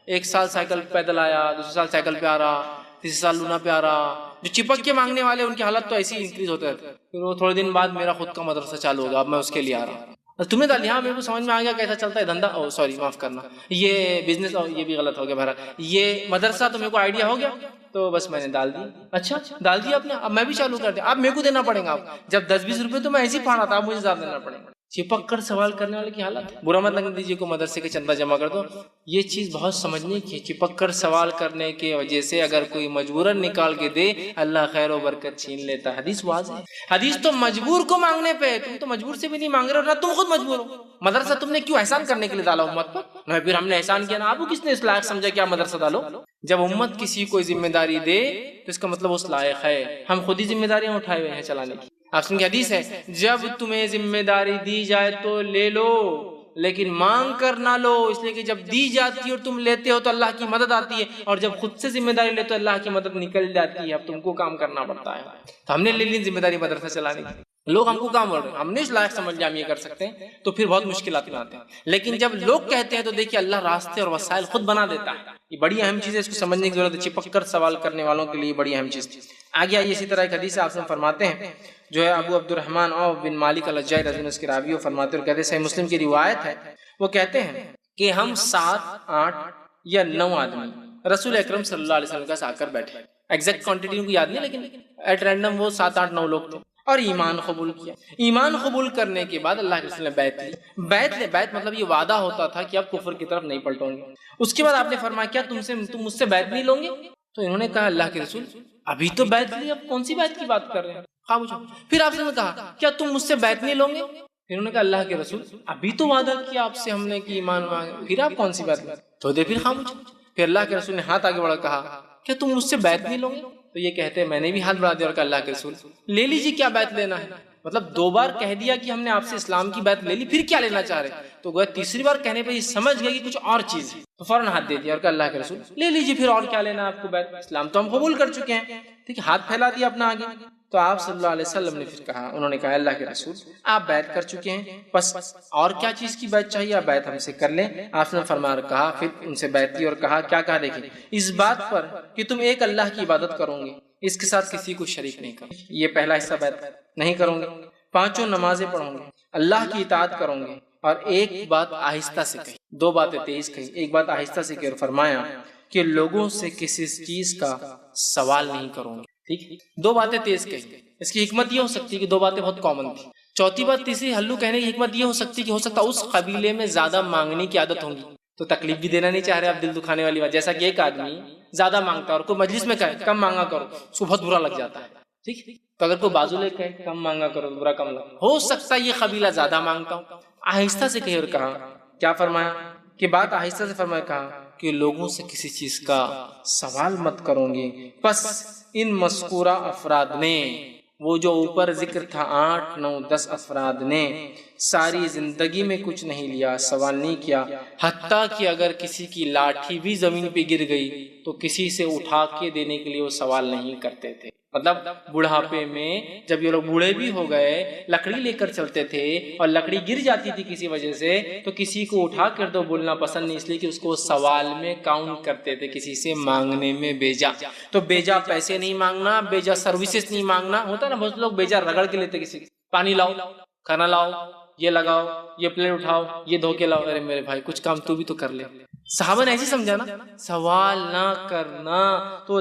ایک سال سائیکل پیدل آیا, دوسرے سال سائیکل پہ آ رہا, تیسرے سال لونا پہ آ رہا. جو چپک کے مانگنے والے ان کی حالت تو ایسی انکریز ہوتے رہتے. پھر وہ تھوڑے دن بعد میرا خود کا مدرسہ چالو ہوگا, اب میں اس کے لیے آ رہا ہوں. تمہیں تو یہاں میرے کو سمجھ میں آ گیا کیسا چلتا ہے دھندا, او سوری معاف کرنا, یہ بزنس, یہ بھی غلط ہو گیا بہرحال. یہ مدرسہ تو میرے کو آئیڈیا ہو گیا, تو بس میں نے ڈال دی. اچھا ڈال دیا آپ نے, اب میں بھی چالو کر دیا. اب میرے کو دینا پڑے گا. آپ جب 10-20 روپے تو میں ایسے ہی پھاڑا تھا, اب مجھے زیادہ دینا پڑے گا. چپک کر سوال کرنے والے کی حالت. برا مت لگنے دیجیے کو مدرسے کے چندہ جمع کر دو, یہ چیز بہت سمجھنے کی. چپک کر سوال کرنے کی وجہ سے اگر کوئی مجبوراً نکال کے دے, اللہ خیر و برکت چھین لیتا. حدیث واضح ہے. حدیث تو مجبور کو مانگنے پہ, تم تو مجبور سے بھی نہیں مانگ رہے ہو, نہ تم خود مجبور ہو. مدرسہ تم نے کیوں احسان کرنے کے لیے ڈالا امت پر, نہ پھر ہم نے احسان کیا نا, آپ کو کس نے اس لائق سمجھا کہ آپ مدرسہ ڈالو. جب امت کسی کو ذمہ داری دے تو اس کا مطلب اس لائق ہے. ہم خود ہی ذمہ داریاں اٹھائے ہوئے ہیں چلانے کی. آپ سن کے حدیث ہے, جب تمہیں ذمہ داری دی جائے تو لے لو, لیکن مانگ کر نہ لو, اس لیے کہ جب دی جاتی ہے اور تم لیتے ہو تو اللہ کی مدد آتی ہے, اور جب خود سے ذمہ داری لیتے تو اللہ کی مدد نکل جاتی ہے. اب تم کو کام کرنا پڑتا ہے. تو ہم نے لے لی ذمہ داری مدرسہ چلانے کی, لوگ ہم کو کام بول رہے ہیں, ہم نے اس لائق سمجھ لیا ہم یہ کر سکتے ہیں, تو پھر بہت مشکلات میں آتے ہیں. لیکن جب لوگ کہتے ہیں تو دیکھیے اللہ راستے اور وسائل خود بنا دیتا ہے. یہ بڑی اہم چیز ہے, اس کو سمجھنے کی ضرورت ہے. چپک کر سوال کرنے والوں کے لیے بڑی اہم چیز. آگے آئیے, اسی طرح ایک حدیث آپ سے فرماتے ہیں جو ہے ابو عبد الرحمن عوف بن مالک الاشجعی رضی اللہ عنہ, اس کے راوی فرماتے اور کہتے ہیں, صحیح مسلم کی روایت ہے, وہ کہتے ہیں کہ ہم 7-8 یا 9 آدمی رسول اکرم صلی اللہ علیہ وسلم کے ساتھ آ کر بیٹھے. ایگزیکٹ کوانٹٹی ان کو یاد نہیں, لیکن ایٹ رینڈم وہ 7-8-9 لوگ تھے, اور ایمان قبول کیا. ایمان قبول کرنے کے بعد اللہ کے رسول نے بیعت لی. بیعت مطلب یہ وعدہ ہوتا تھا کہ اب کفر کی طرف نہیں پلٹوں گے. اس کے بعد آپ نے فرمایا کیا تم مجھ سے بیعت نہیں لو گے؟ تو انہوں نے کہا اللہ کے رسول ابھی تو بیعت لی, اب کون سی بیعت کی بات کر رہے ہیں, خاموش. پھر آپ نے کہا کیا تم مجھ سے بیعت نہیں لو گے؟ پھر انہوں نے کہا اللہ کے رسول ابھی تو وعدہ کیا آپ سے ہم نے کہ ایمان مانگے, پھر آپ کون سی بیعت لیں؟ تو دے پھر خاموش. پھر اللہ کے رسول نے ہاتھ آگے بڑھا کہا کیا تم مجھ سے بیعت نہیں لو گے؟ تو یہ کہتے ہیں میں نے بھی ہاتھ بڑھا دیا اور کہا اللہ کے رسول لے لیجیے, کیا بیعت لینا ہے. مطلب 2 بار کہہ دیا کہ ہم نے آپ سے اسلام کی بیعت لے لی, پھر کیا لینا چاہ رہے. تو گویا تیسری بار کہنے پہ یہ سمجھ گئے کہ کچھ اور چیز ہے, تو فوراً ہاتھ دے دیا اور کہا اللہ کے رسول لے لیجیے, پھر اور کیا لینا آپ کو بیعت, اسلام تو ہم قبول کر چکے ہیں. ٹھیک ہے, ہاتھ پھیلا دیا اپنا آگے. تو آپ صلی اللہ علیہ وسلم نے پھر کہا, انہوں نے کہا اللہ کے رسول آپ بیعت کر چکے ہیں, بس اور کیا چیز کی بیعت چاہیے, آپ بیعت ہم سے کر لیں. آپ نے فرمایا کہا, پھر ان سے بیعت کی اور کہا کیا کہا, دیکھیں اس بات پر کہ تم ایک اللہ کی عبادت کرو گے, اس کے ساتھ کسی کو شریک نہیں کرو. یہ پہلا حصہ بیعت نہیں کروں گے. 5 نمازیں پڑھوں گے, اللہ کی اطاعت کروں گے, اور ایک بات آہستہ سے کہی. 2 باتیں تیز کہی, ایک بات آہستہ سے کہی, اور فرمایا کہ لوگوں سے کسی چیز کا سوال نہیں کروں گے. ٹھیک, 2 باتیں تیز کہی. اس کی حکمت یہ ہو سکتی ہے کہ 2 باتیں بہت کامن تھی. چوتھی بات, تیسری ہلو کہنے کی حکمت یہ ہو سکتی ہے کہ ہو سکتا اس قبیلے میں زیادہ مانگنے کی عادت ہوگی, تو تکلیف بھی دینا نہیں چاہ رہے آپ, دل دکھانے والی بات. جیسا کہ ایک آدمی زیادہ مانگتا ہے اور کوئی مجلس میں کہے کم مانگا کرو, اس کو بہت برا لگ جاتا ہے. ٹھیک, تو اگر کوئی بازو لے کہے کم مانگا کرو, برا کم لگا. ہو سکتا ہے یہ قبیلہ زیادہ مانگتا ہوں. آہستہ سے کہے اور کہا, کیا فرمایا کہ بات آہستہ سے فرمایا, کہا کہ لوگوں سے کسی چیز کا سوال مت کروں گے. پس ان مذکورہ افراد نے, وہ جو اوپر ذکر تھا 8, 9, 10 افراد نے ساری زندگی میں کچھ نہیں لیا, سوال نہیں کیا, حتیٰ کہ اگر کسی کی لاٹھی بھی زمین پہ گر گئی تو کسی سے اٹھا کے دینے کے لیے وہ سوال نہیں کرتے تھے. مطلب بڑھاپے میں جب یہ لوگ بوڑھے بھی ہو گئے, لکڑی لے کر چلتے تھے اور لکڑی گر جاتی تھی کسی وجہ سے, تو کسی کو اٹھا کر دو بولنا پسند نہیں, اس لیے کہ اس کو سوال میں کاؤنٹ کرتے تھے, کسی سے مانگنے میں بیجا. تو بیجا پیسے نہیں مانگنا, بیجا سروسز نہیں مانگنا. ہوتا نا بہت لوگ بیجا رگڑ کے لیتے کسی, پانی لاؤ, کھانا لاؤ, یہ لگاؤ, یہ پلیٹ اٹھاؤ, یہ دھو کے لاؤ. ارے میرے بھائی کچھ کام تو بھی تو کر لے. صحابہ نے ایسے سمجھا نا, سوال نہ کرنا. تو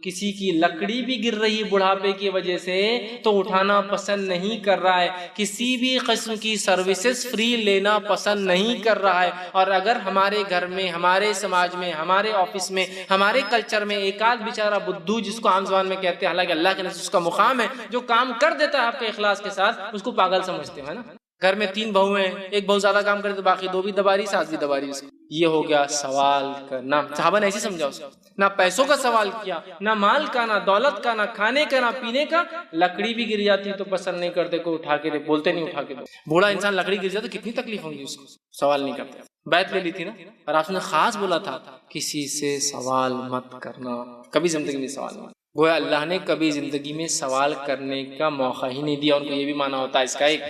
کسی کی لکڑی بھی گر رہی ہے بڑھاپے کی وجہ سے تو اٹھانا پسند نہیں کر رہا ہے, کسی بھی قسم کی سروسز فری لینا پسند نہیں کر رہا ہے. اور اگر ہمارے گھر میں, ہمارے سماج میں, ہمارے آفس میں, ہمارے کلچر میں ایک آدھ بیچارہ بدھو, جس کو عام زبان میں کہتے ہیں, حالانکہ اللہ کے نزد اس کا مقام ہے, جو کام کر دیتا ہے آپ کے اخلاص کے ساتھ, اس کو پاگل سمجھتے ہیں نا. گھر میں 3 بہو ہیں، ایک بہو زیادہ کام کرے تو باقی 2 بھی دبا رہی، ساس بھی دبا رہی اس کو. یہ ہو گیا سوال کرنا. صحابہ نے ایسے سمجھا اس کو، نہ پیسوں کا سوال کیا، نہ مال کا، نہ دولت کا، نہ کھانے کا، نہ پینے کا. لکڑی بھی گر جاتی تو پسند نہیں کرتے کوئی اٹھا کے دے، بولتے نہیں اٹھا کے دو. بوڑھا انسان لکڑی گر جاتا تو کتنی تکلیف ہوگی اس کو، سوال نہیں کرتے. بیعت لے لی تھی نا، اور آپ نے خاص بولا تھا کسی سے سوال مت کرنا، کبھی زندگی میں سوال نہیں. گویا اللہ نے کبھی زندگی میں سوال کرنے کا موقع ہی نہیں دیا. ان کو یہ بھی مانا ہوتا ہے اس کا ایک،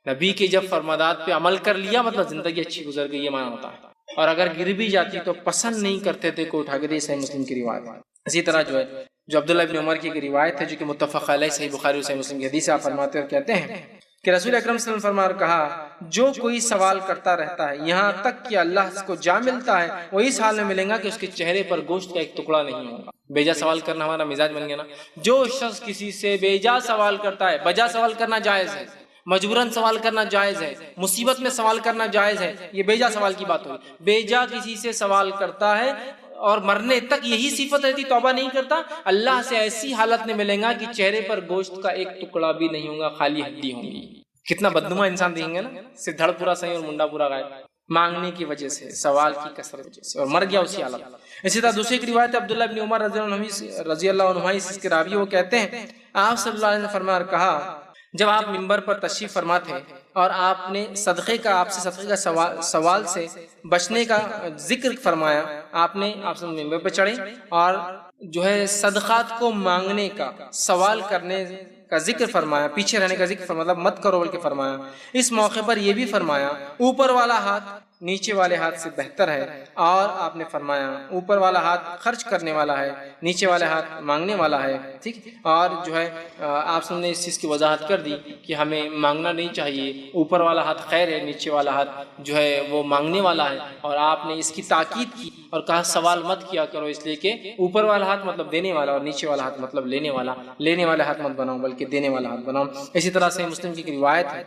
نبی کے جب فرمادات پہ عمل کر لیا مطلب زندگی اچھی گزر گئی، یہ مانا ہوتا ہے. اور اگر گر بھی جاتی تو پسند نہیں کرتے تھے کو اٹھا کے دے. صحیح مسلم کی روایت ہے. اسی طرح جو عبداللہ ابن عمر کی ایک روایت ہے جو کہ متفق علیہ، صحیح بخاری اور صحیح مسلم کی حدیث ہے. آپ فرماتے اور کہتے ہیں کہ رسول اکرم صلی اللہ علیہ وسلم فرمایا اور کہا، جو کوئی سوال کرتا رہتا ہے یہاں تک کہ اللہ کو جا ملتا ہے، وہ اس حال میں ملیں گا کہ اس کے چہرے پر گوشت کا ایک ٹکڑا نہیں ہوگا. بیجا سوال کرنا ہمارا مزاج بن گیا نا. جو شخص کسی سے بیجا سوال کرتا ہے، بجا سوال کرنا جائز ہے، مجبوراً سوال کرنا جائز ہے، مصیبت میں سوال کرنا جائز ہے، یہ بیجا سوال کی بات ہوئی. بیجا کسی سے سوال کرتا ہے اور مرنے تک یہی صفت رہتی، توبہ نہیں کرتا، اللہ سے ایسی حالت میں ملیں گا کہ چہرے پر گوشت کا ایک ٹکڑا بھی نہیں ہوگا، خالی ہڈی ہوں گی. کتنا بدنما انسان دیکھیں گے نا، صرف دھڑ پورا صحیح اور منڈا پورا غائب، مانگنے کی وجہ سے، سوال کی کثرت وجہ سے، اور مر گیا اسی حالت. اسی طرح دوسری ایک روایت عبداللہ ابن عمر رضی اللہ عنہ اس کے راوی وہ کہتے ہیں، آپ صلی اللہ علیہ وسلم نے فرمایا اور کہا، جب آپ منبر پر تشریف فرما تھے اور آپ نے صدقے کا سوال سے بچنے کا ذکر فرمایا، آپ منبر پہ چڑھے اور صدقات کو مانگنے کا، سوال کرنے کا ذکر فرمایا، پیچھے رہنے کا ذکر فرمایا، مت کرو بلکہ فرمایا. اس موقع پر یہ بھی فرمایا، اوپر والا ہاتھ نیچے والے ہاتھ سے بہتر ہے. اور آپ نے فرمایا اوپر والا ہاتھ خرچ کرنے والا ہے، نیچے والا ہاتھ مانگنے والا ہے. ٹھیک. اور آپ نے اس چیز کی وضاحت کر دی کہ ہمیں مانگنا نہیں چاہیے، اوپر والا ہاتھ خیر ہے، نیچے والا ہاتھ وہ مانگنے والا ہے. اور آپ نے اس کی تاکید کی اور کہا سوال مت کیا کرو، اس لیے کہ اوپر والا ہاتھ مطلب دینے والا اور نیچے والا ہاتھ مطلب لینے والا. لینے والا ہاتھ مت بناؤ بلکہ دینے والا ہاتھ بناؤ. اسی طرح سے مسلم کی ایک روایت ہے،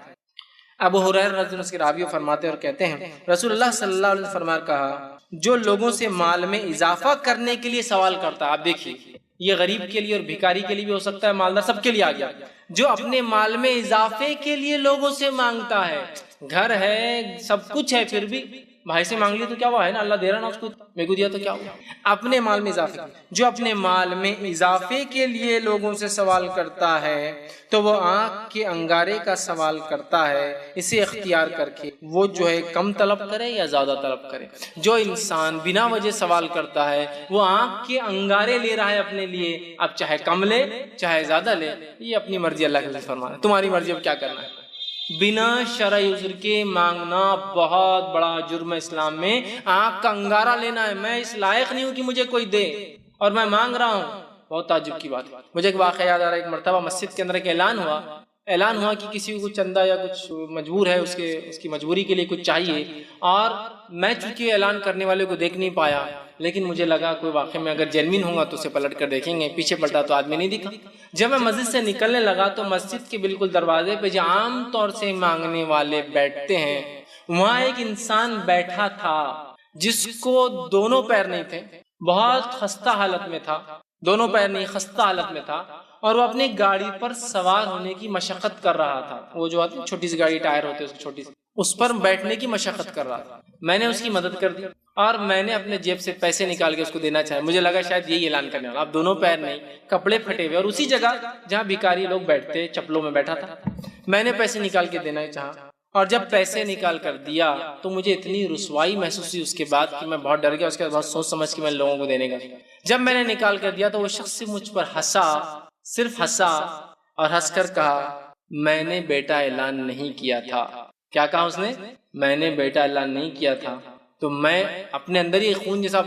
ابو ہریرہ رضی اللہ عنہ اس کے راوی فرماتے اور کہتے ہیں، رسول اللہ صلی اللہ علیہ وسلم فرمایا کہا، جو لوگوں سے مال میں اضافہ کرنے کے لیے سوال کرتا ہے، آپ دیکھیے یہ غریب کے لیے اور بھکاری کے لیے بھی ہو سکتا ہے، مالدار سب کے لیے آ گیا، جو اپنے مال میں اضافے کے لیے لوگوں سے مانگتا ہے، گھر ہے سب کچھ ہے پھر بھی بھائی سے مانگ لیا تو کیا ہوا ہے نا، اللہ دے رہا نا اس کو، میرے کو دیا تو کیا ہوا. اپنے مال میں اضافے، جو اپنے مال میں اضافے کے لیے لوگوں سے سوال کرتا ہے تو وہ آنکھ کے انگارے کا سوال کرتا ہے. اسے اختیار کر کے وہ کم طلب کرے یا زیادہ طلب کرے. جو انسان بنا وجہ سوال کرتا ہے وہ آنکھ کے انگارے لے رہا ہے اپنے لیے، اب چاہے کم لے چاہے زیادہ لے، یہ اپنی مرضی، اللہ کے فرمانا، تمہاری مرضی اب کیا کرنا ہے. بنا شرعی عذر کے مانگنا بہت بڑا جرم ہے اسلام میں. آنکھ کا انگارہ لینا ہے، میں اس لائق نہیں ہوں کہ مجھے کوئی دے اور میں مانگ رہا ہوں، بہت تعجب کی بات ہے. مجھے ایک واقعہ یاد آ رہا ہے، ایک مرتبہ مسجد کے اندر ایک اعلان ہوا کہ کسی کو کچھ چندہ یا کچھ مجبور ہے، اس کی مجبوری کے لیے کچھ چاہیے، اور میں چونکہ اعلان کرنے والے کو دیکھ نہیں پایا، لیکن مجھے لگا کوئی واقعہ میں اگر جینوین ہوں گا تو اسے پلٹ کر دیکھیں گے. پیچھے پلٹا تو آدمی نہیں دکھا. جب میں مسجد سے نکلنے لگا تو مسجد کے بالکل دروازے پہ جہاں عام طور سے مانگنے والے بیٹھتے ہیں، وہاں ایک انسان بیٹھا تھا جس کو دونوں پیر نہیں تھے، بہت خستہ حالت میں تھا، دونوں پیر نہیں خستہ حالت میں تھا، اور وہ اپنی گاڑی پر سوار ہونے کی مشقت کر رہا تھا. وہ جو آتی چھوٹی سی گاڑی ٹائر ہوتے ہیں چھوٹی سی، اس پر بیٹھنے کی مشقت کر رہا تھا. میں نے اس کی مدد کر دی اور میں نے اپنے جیب سے پیسے نکال کے اس کو دینا چاہے. مجھے لگا شاید یہی اعلان کرنے والا، اب دونوں پیر نہیں، کپڑے پھٹے ہوئے، اور اسی جگہ جہاں بھکاری لوگ بیٹھتے چپلوں میں بیٹھا تھا. میں نے پیسے نکال کے دینا چاہا، اور جب پیسے نکال کر دیا تو مجھے اتنی رسوائی محسوس ہوئی اس کے بعد کہ میں بہت ڈر گیا. اس کے بعد بہت سوچ سمجھ کے میں لوگوں کو دینے کا، جب میں نے نکال کر دیا تو وہ شخص مجھ پر ہنسا، صرف ہنسا، اور ہنس کر کہا، میں نے بیٹا اعلان نہیں کیا تھا. کیا کہا اس نے؟ میں نے بیٹا اعلان نہیں کیا تھا. تو میں اپنے اندر ہی خون جیسا،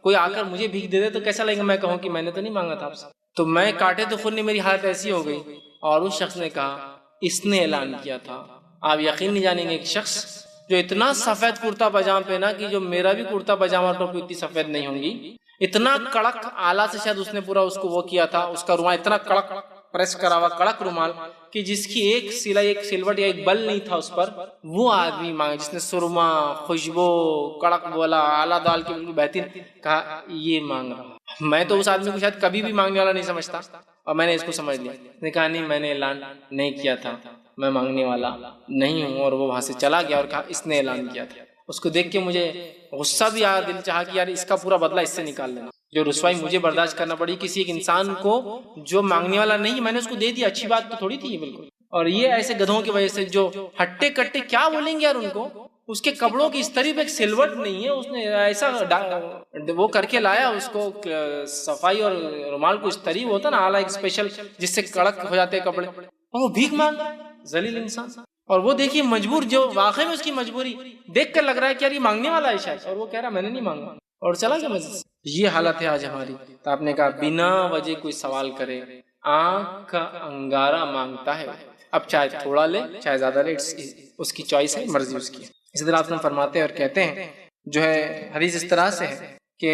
کوئی آ کر مجھے بھیک دے دے تو کیسا لگے گا، میں کہوں کہ میں نے تو نہیں مانگا تھا آپ سے. تو میں کاٹے تو خون نہیں، میری حالت ایسی ہو گئی. اور اس شخص نے کہا اس نے اعلان کیا تھا. آپ یقین نہیں جانیں گے، ایک شخص جو اتنا سفید کرتا پاجامہ پہنا کہ جو میرا بھی کرتا پاجامہ ٹوپی اتنی سفید نہیں ہوں گی، اتنا کڑک آلہ سے شاید اس نے پورا اس کو وہ کیا تھا، اس کا رومال اتنا کڑک پریس کرا ہوا کڑک رومال کہ جس کی ایک سلائی، ایک سلوٹ یا ایک بل نہیں تھا اس پر، وہ آدمی مانگا جس نے سرما، خوشبو، کڑک بولا، آلہ دال کی بالکل بہترین، کہا یہ مانگ رہا. میں تو اس آدمی کو شاید کبھی بھی مانگنے والا نہیں سمجھتا، اور میں نے اس کو سمجھ لیا. اس نے کہا نہیں میں نے اعلان نہیں کیا تھا, میں مانگنے والا نہیں ہوں. اور وہ وہاں سے چلا گیا اور کہا اس نے اعلان کیا تھا. اس کو دیکھ کے مجھے غصہ بھی آیا, دل چاہا کہ یار اس کا پورا بدلہ اس سے نکال لینا. جو رسوائی مجھے برداشت کرنا پڑی کسی ایک انسان کو جو مانگنے والا نہیں, میں نے اس کو دے دیا, اچھی بات تو تھوڑی تھی یہ بالکل. اور یہ ایسے گدھوں کی وجہ سے جو ہٹے کٹے کیا بولیں گے یار ان کو, اس کے کپڑوں کی استری پہ ایک سلوٹ نہیں ہے, اس نے ایسا وہ کر کے لایا اس کو صفائی اور رومال کو استری ہوتا نا اعلیٰ ایک اسپیشل جس سے کڑک ہو جاتے ہیں کپڑے, اور وہ بھیک مانگ ذلیل انسان. اور وہ دیکھیے مجبور, جو واقعی میں اس کی مجبوری دیکھ کر لگ رہا ہے کہ یار یہ مانگنے والا ہے شاید, اور وہ کہہ رہا میں نے نہیں مانگا اور چلا گیا مسجد سے. یہ حالت ہے آج ہماری. تو آپ نے کہا بنا وجہ کوئی سوال کرے آنکھ کا انگارہ مانگتا ہے, اب چاہے تھوڑا لے چاہے زیادہ لے, اس کی چوائس ہے, مرضی اس کی. اسی طرح آپ فرماتے ہیں اور کہتے ہیں جو ہے حدیث اس طرح سے ہے کہ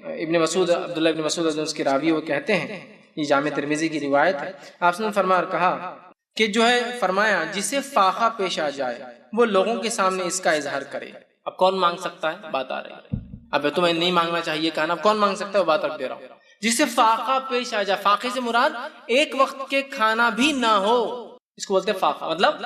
ابن مسعود عبداللہ ابن مسعود اس کے راوی وہ کہتے ہیں, یہ جامع ترمذی کی روایت ہے, آپ نے فرمایا اور کہا کہ جو ہے فرمایا جسے فاقہ پیش آ جائے وہ لوگوں کے سامنے اس کا اظہار کرے. اب کون مانگ سکتا ہے, بات آ رہی ہے. اب تمہیں نہیں مانگنا چاہیے کہنا, اب کون مانگ سکتا ہے, وہ بات اب دے رہا ہوں. جسے فاقہ پیش آ جائے, فاقے سے مراد ایک وقت کے کھانا بھی نہ ہو, اس کو بولتے ہیں فاقہ, مطلب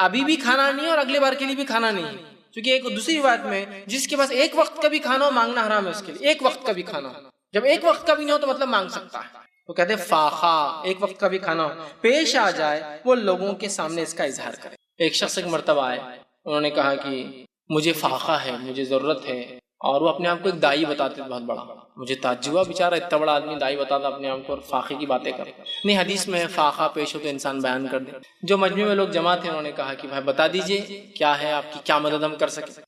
ابھی بھی کھانا نہیں اور اگلے بار کے لیے بھی کھانا نہیں ہے. کیونکہ ایک دوسری روایت میں جس کے پاس ایک وقت کا بھی کھانا ہو مانگنا حرام ہے اس کے لیے, ایک وقت کا بھی کھانا ہو. جب ایک وقت کا بھی نہیں ہو تو مطلب مانگ سکتا ہے. وہ کہتے ہیں فاقہ ایک وقت کا بھی کھانا ہو پیش آ جائے وہ لوگوں کے سامنے اس کا اظہار کرے. ایک شخص ایک مرتبہ آئے, انہوں نے کہا کہ مجھے فاقہ ہے, مجھے ضرورت ہے, اور وہ اپنے آپ کو ایک دائی بتاتے بہت بڑا. مجھے تعجب ہوا, بیچارہ اتنا بڑا آدمی دائی بتاتا اپنے آپ کو اور فاقے کی باتیں کرے. نہیں حدیث میں فاقہ پیش ہو تو انسان بیان کر دے. جو مجمع میں لوگ جمع تھے انہوں نے کہا کہ بھائی بتا دیجئے کیا ہے آپ کی, کیا مدد ہم کر سکیں.